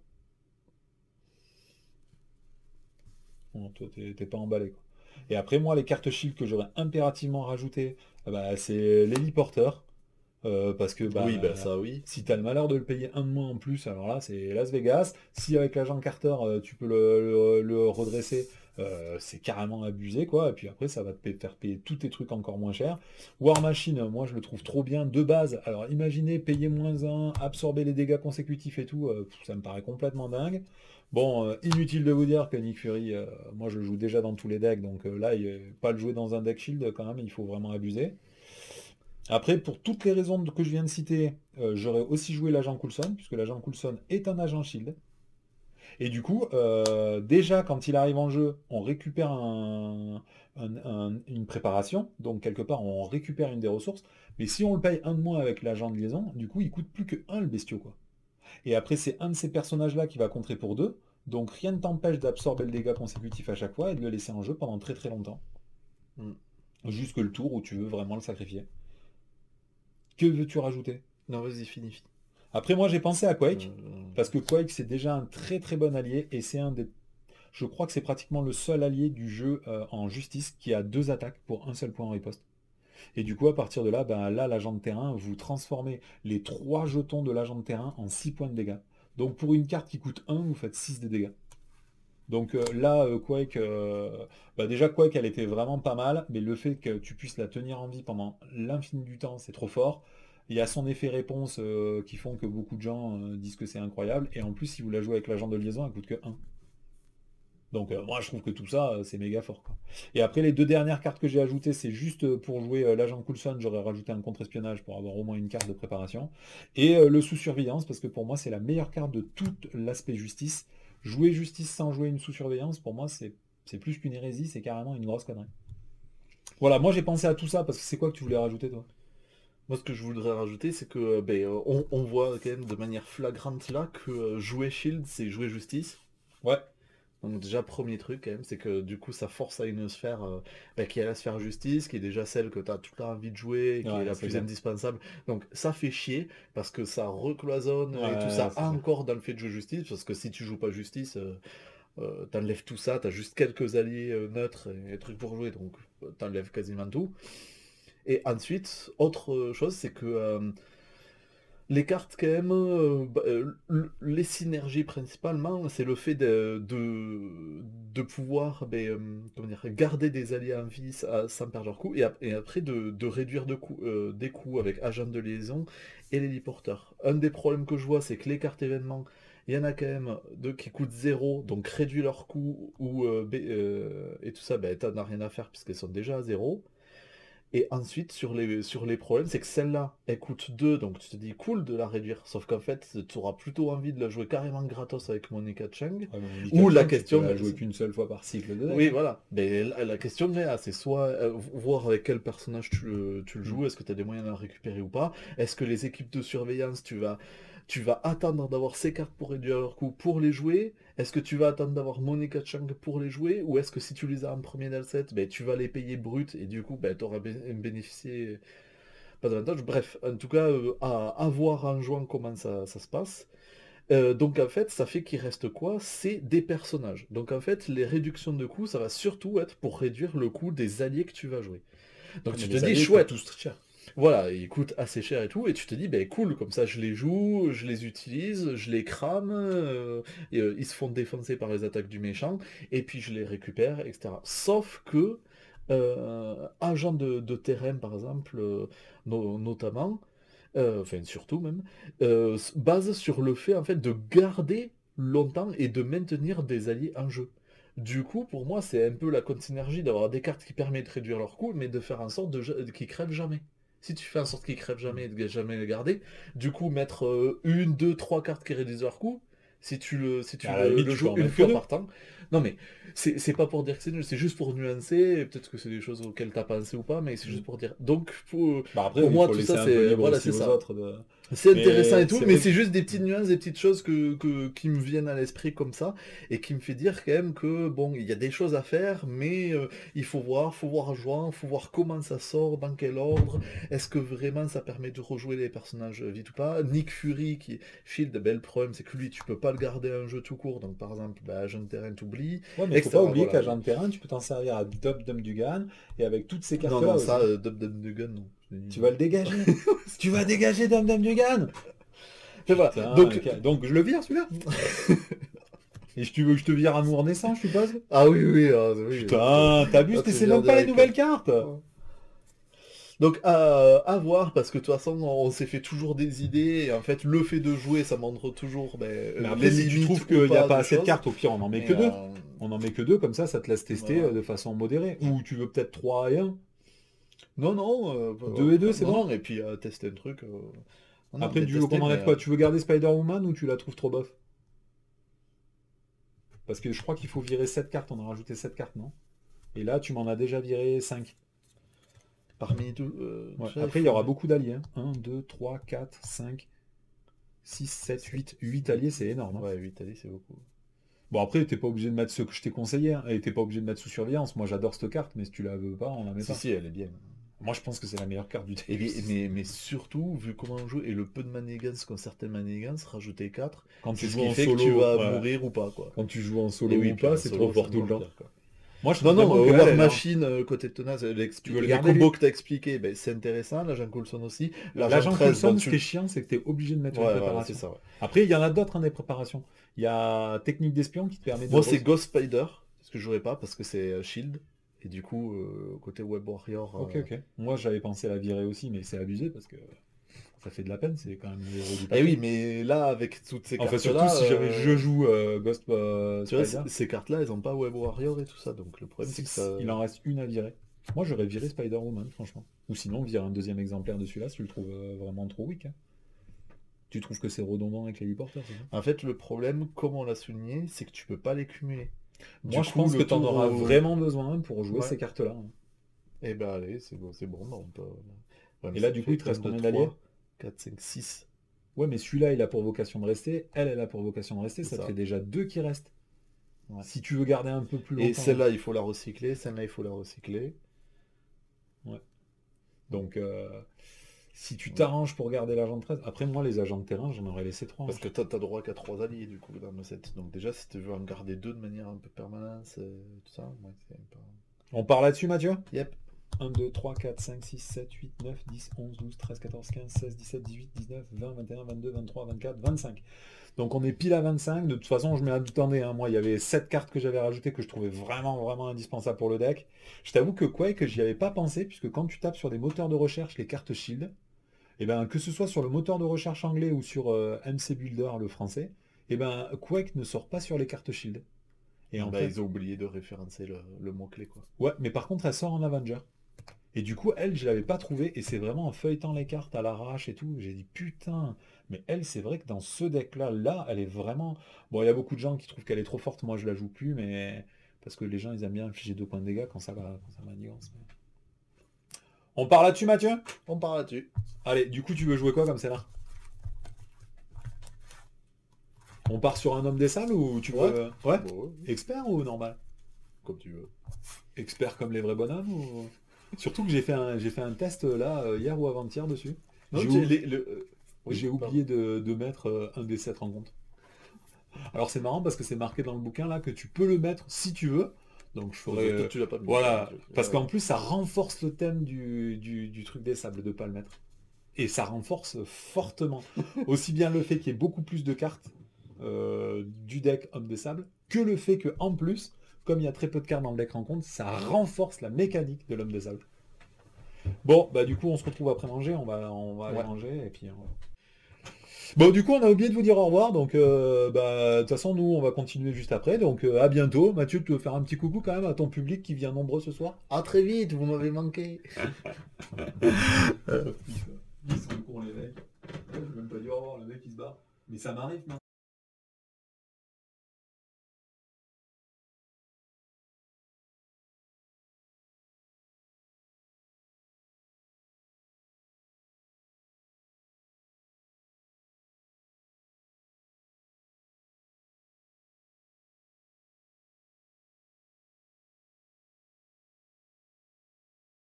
Non, toi, t'es pas emballé, quoi. Et après, moi, les cartes shield que j'aurais impérativement rajoutées, bah, c'est l'héliporteur. Parce que Oui, ben bah, ça oui. si tu as le malheur de le payer un de moins en plus, alors là, c'est Las Vegas. Si avec l'agent Carter, tu peux le redresser, c'est carrément abusé, quoi. Et puis après, ça va faire payer tous tes trucs encore moins cher. War Machine, moi, je le trouve trop bien de base. Alors imaginez payer moins un, absorber les dégâts consécutifs et tout, ça me paraît complètement dingue. Bon, inutile de vous dire que Nick Fury, moi je le joue déjà dans tous les decks, donc là, pas le jouer dans un deck shield quand même, il faut vraiment abuser. Après, pour toutes les raisons que je viens de citer, j'aurais aussi joué l'agent Coulson, puisque l'agent Coulson est un agent shield. Et du coup, déjà, quand il arrive en jeu, on récupère une préparation, donc quelque part, on récupère une des ressources. Mais si on le paye un de moins avec l'agent de liaison, du coup, il coûte plus que un le bestiau, quoi. Et après, c'est un de ces personnages-là qui va contrer pour deux. Donc rien ne t'empêche d'absorber le dégât consécutif à chaque fois et de le laisser en jeu pendant très très longtemps. Mm. Jusque le tour où tu veux vraiment le sacrifier. Que veux-tu rajouter? Non, vas-y, finis. Après, moi, j'ai pensé à Quake, Euh, parce que Quake, c'est déjà un très très bon allié, et c'est un des... Je crois que c'est pratiquement le seul allié du jeu en justice qui a deux attaques pour un seul point en riposte. Et du coup, à partir de là, ben, là, l'agent de terrain, vous transformez les trois jetons de l'agent de terrain en 6 points de dégâts. Donc pour une carte qui coûte 1, vous faites 6 de dégâts. Donc là, Quake, bah déjà Quake, elle était vraiment pas mal, mais le fait que tu puisses la tenir en vie pendant l'infini du temps, c'est trop fort. Il y a son effet réponse qui font que beaucoup de gens disent que c'est incroyable. Et en plus, si vous la jouez avec l'agent de liaison, elle coûte que 1. Donc moi je trouve que tout ça c'est méga fort quoi. Et après les deux dernières cartes que j'ai ajoutées c'est juste pour jouer l'agent Coulson, j'aurais rajouté un contre-espionnage pour avoir au moins une carte de préparation. Et le sous-surveillance parce que pour moi c'est la meilleure carte de tout l'aspect justice. Jouer justice sans jouer une sous-surveillance pour moi c'est plus qu'une hérésie, c'est carrément une grosse connerie. Voilà, moi j'ai pensé à tout ça parce que c'est quoi que tu voulais rajouter toi? Moi, ce que je voudrais rajouter, c'est que on voit quand même de manière flagrante là que jouer Shield, c'est jouer Justice. Ouais. Donc déjà, premier truc quand même, c'est que du coup, ça force à une sphère qui est la sphère Justice, qui est déjà celle que tu as toute envie de jouer, et qui est Ouais, la c'est plus clair. indispensable. Donc ça fait chier, parce que ça recloisonne et tout Ouais, ça c'est clair. encore dans le fait de jouer Justice, parce que si tu joues pas Justice, t'enlèves tout ça, t'as juste quelques alliés neutres et trucs pour jouer, donc t'enlèves quasiment tout. Et ensuite, autre chose, c'est que les cartes, quand même, les synergies principalement, c'est le fait de pouvoir comment dire, garder des alliés en vie sans perdre leur coup, et après de réduire des coûts avec agent de liaison et l'héliporteur. Un des problèmes que je vois, c'est que les cartes événements, il y en a quand même deux qui coûtent zéro, donc réduit leur coût, et tout ça, t'en as rien à faire puisqu'elles sont déjà à zéro. Et ensuite, sur les problèmes, c'est que celle-là, elle coûte 2, donc tu te dis cool de la réduire. Sauf qu'en fait, tu auras plutôt envie de la jouer carrément gratos avec Monica Cheng. Ouais, mais Monica Ou la Chang, tu peux question, la jouer qu'une seule fois par cycle de deck. oui, Hein. voilà. Mais la question de Léa, c'est soit voir avec quel personnage tu le Mm. joues, est-ce que tu as des moyens de la récupérer ou pas. Est-ce que les équipes de surveillance, tu vas attendre d'avoir ces cartes pour réduire leur coût pour les jouer? Est-ce que tu vas attendre d'avoir Monica Chang pour les jouer? Ou est-ce que si tu les as en premier dans le set, tu vas les payer brut et du coup, tu auras bénéficié pas d'avantage. Bref, en tout cas, à voir en jouant comment ça se passe. Donc en fait, ça fait qu'il reste quoi? C'est des personnages. Donc en fait, les réductions de coûts, ça va surtout être pour réduire le coût des alliés que tu vas jouer. Donc Ouais, mais tu te les dis, alliés ils coûtent chouette, tous très cher. voilà, ils coûtent assez cher et tout, et tu te dis, cool, comme ça je les joue, je les utilise, je les crame, ils se font défoncer par les attaques du méchant, et puis je les récupère, etc. Sauf que, agent de terrain par exemple, notamment, enfin surtout même, base sur le fait en fait de garder longtemps et de maintenir des alliés en jeu. Du coup, pour moi, c'est un peu la contre-synergie d'avoir des cartes qui permettent de réduire leur coût, mais de faire en sorte qu'ils crèvent jamais. Si tu fais en sorte qu'ils crèvent jamais et de jamais les garder, du coup, mettre une, deux, trois cartes qui réduisent leur coût, si tu le, si Mais tu à la le, limite, le tu peux joues en une mettre que fois deux. par temps. Non, mais c'est pas pour dire que c'est nul, c'est juste pour nuancer, et peut-être que c'est des choses auxquelles t'as pensé ou pas, mais c'est Mm. juste pour dire. Donc, pour, Bah après, pour il moi, faut tout ça, laisser un peu c'est. libre Voilà, aussi c'est aux ça. autres. C'est intéressant et Mais tout, c'est mais vrai c'est que... juste des petites Mm. nuances, des petites choses qui me viennent à l'esprit comme ça, et qui me fait dire quand même que, bon, il y a des choses à faire, mais il faut voir jouer, faut voir comment ça sort, dans quel ordre, est-ce que vraiment ça permet de rejouer les personnages vite ou pas. Nick Fury, qui Shield, le problème c'est que lui, tu peux pas le garder un jeu tout court, donc par exemple, Agent de Terrain t'oublie, Ouais, mais il faut pas etc. oublier Voilà. qu'agent de terrain, tu peux t'en servir à Dub Dum Dugan et avec toutes ces Non, cartes-là non, ça, aussi. Dub Dub Dugan, non. Je dis Tu non. vas le dégager. Tu vas dégager Dum Dum Dugan. Mais voilà, Putain, donc, donc je le vire celui-là. Et tu veux que je te vire amour naissant, je suppose? ah oui, oui, ah, oui, Putain, t'abuses, là, tu c'est viens même pas les direct. nouvelles cartes. Donc à voir, parce que de toute façon, on s'est fait toujours des idées, et en fait, le fait de jouer, ça montre toujours Mais après, les si tu limites trouves ou qu'il n'y a pas pas de assez de choses. cartes, au pire, on en met Mais que deux. On en met que deux, comme ça te laisse tester voilà. de façon modérée. Ou tu veux peut-être 3 et un. Non, non, 2 et 2, c'est non, bon? non, et puis tester un truc. Non, non, Après, mais tu veux tester, qu'on mais enlève quoi? Tu veux garder Spider-Woman ou tu la trouves trop bof? Parce que je crois qu'il faut virer 7 cartes, on a rajouté 7 cartes, non? Et là, tu m'en as déjà viré 5. parmi tout, Ouais. ça, il Après, il y aura faudrait. beaucoup d'alliés. Hein. 1, 2, 3, 4, 5, 6, 7, 8. 8 alliés, c'est énorme. Hein. Ouais, 8 allez, c'est beaucoup. Bon, après, t'es pas obligé de mettre ceux que je t'ai conseillé. Hein. Et t'es pas obligé de mettre sous surveillance. Moi, j'adore cette carte, mais si tu la veux pas, on la met Si, pas. si, elle est bien. Moi, je pense que c'est la meilleure carte du Et TFC. mais surtout, vu comment on joue et le peu de manigance qu'ont certaines manigances, rajouter 4, Quand tu c'est ce joues qui en fait que tu solo, vas ouais. mourir ou pas, quoi. Quand tu joues en Et solo oui, ou puis pas, en c'est trop solo, c'est fort tout le encore temps. pire, quoi. Moi, je Non, trouve non, vraiment que War elle a... Machine, côté tenace, Tu veux le les garder, combos lui? que t'as expliqué, c'est intéressant. L'agent Coulson aussi. L'agent L'agent 13, bon, Coulson, ce qui est chiant, c'est que t'es obligé de mettre une Ouais, voilà, c'est préparation. ça, ouais. Après, il y en a d'autres, hein, des préparations. Il y a Technique d'espion qui te permet de... Moi, c'est Ghost Spider, ce que je jouerais pas, parce que c'est Shield. Et du coup, côté Web Warrior... Ok, ok. Moi, j'avais pensé à la virer aussi, mais c'est abusé parce que... Ça fait de la peine, c'est quand même les héros du Et papier. oui, mais là, avec toutes ces Enfin, surtout cartes-là, si jamais je joue Ghost tu vois, Spider, ces cartes-là, elles ont pas Web Warrior et tout ça. Donc le problème, c'est que ça... il en reste une à virer. Moi, j'aurais viré Spider-Woman, franchement. Ou sinon, virer un deuxième exemplaire de celui-là si tu le trouves vraiment trop weak. Hein. Tu trouves que c'est redondant avec les porteurs, c'est ça? En fait, le problème, comme on l'a souligné, c'est que tu peux pas les cumuler. Moi, je pense que tu en auras vraiment besoin pour jouer Ouais. ces cartes-là. Hein. Et ben allez, c'est bon, bah, on peut... Ouais, mais Et là, ça du coup, fait il te reste 1, 2, combien 3, d'alliés? 4, 5, 6. Ouais, mais celui-là, il a pour vocation de rester. Elle a pour vocation de rester. C'est Ça te ça. fait déjà 2 qui restent. Ouais. Si tu veux garder un peu plus longtemps. Et celle-là, il faut la recycler. Celle-là, il faut la recycler. Ouais. Donc, si tu t'arranges pour garder l'agent de 13, après moi, les agents de terrain, j'en aurais laissé 3. Parce que t'as droit qu'à 3 alliés, du coup, dans le set. Donc déjà, si tu veux en garder 2 de manière un peu permanente, tout ça, ouais, c'est pas... On part là-dessus, Mathieu? Yep. 1, 2, 3, 4, 5, 6, 7, 8, 9, 10, 11, 12, 13, 14, 15, 16, 17, 18, 19, 20, 21, 22, 23, 24, 25. Donc on est pile à 25. De toute façon, je mets un attendez, hein, moi, il y avait 7 cartes que j'avais rajoutées que je trouvais vraiment indispensables pour le deck. Je t'avoue que Quake, j'y avais pas pensé, puisque quand tu tapes sur des moteurs de recherche les cartes Shield, et ben, que ce soit sur le moteur de recherche anglais ou sur MC Builder, le français, et ben, Quake ne sort pas sur les cartes Shield. Et en Bah, fait, ils ont oublié de référencer le mot-clé, quoi. ouais, mais par contre, elle sort en Avenger. Et du coup, elle, je l'avais pas trouvée, et c'est vraiment en feuilletant les cartes à l'arrache et tout, j'ai dit putain, mais elle, c'est vrai que dans ce deck-là, elle est vraiment... Bon, il y a beaucoup de gens qui trouvent qu'elle est trop forte, moi je la joue plus, mais... Parce que les gens, ils aiment bien infliger 2 points de dégâts quand ça manigance. On part là-dessus, Mathieu? On part là-dessus. Allez, du coup, tu veux jouer quoi comme celle-là? On part sur un homme des salles ou tu veux... Ouais. Bon, ouais, Expert ou normal? comme tu veux. Expert comme les vrais bonhommes ou... Surtout que j'ai fait un test là, hier ou avant-hier dessus. Non, J'ai tu- ou- oui, j'ai pardon. oublié de mettre un des 7 rencontres. Alors c'est marrant parce que c'est marqué dans le bouquin là que tu peux le mettre si tu veux. Donc je ferai... Toi, tu l'as pas mis. voilà. Parce Ouais. qu'en plus ça renforce le thème du truc des sables de pas le mettre. Et ça renforce fortement. Aussi bien le fait qu'il y ait beaucoup plus de cartes du deck Homme des Sables, que le fait que en plus, comme il y a très peu de cartes dans le deck rencontre, ça renforce la mécanique de l'Homme des Sables. Bon, bah du coup on se retrouve après manger, on va aller Ouais. manger et puis... Bon, du coup, on a oublié de vous dire au revoir, donc de toute façon, nous, on va continuer juste après, donc à bientôt. Mathieu, tu veux faire un petit coucou quand même à ton public qui vient nombreux ce soir? À très vite, vous m'avez manqué. Ils sont cons les mecs. Je vais même pas dire au revoir, le mec il se barre. Mais ça m'arrive maintenant.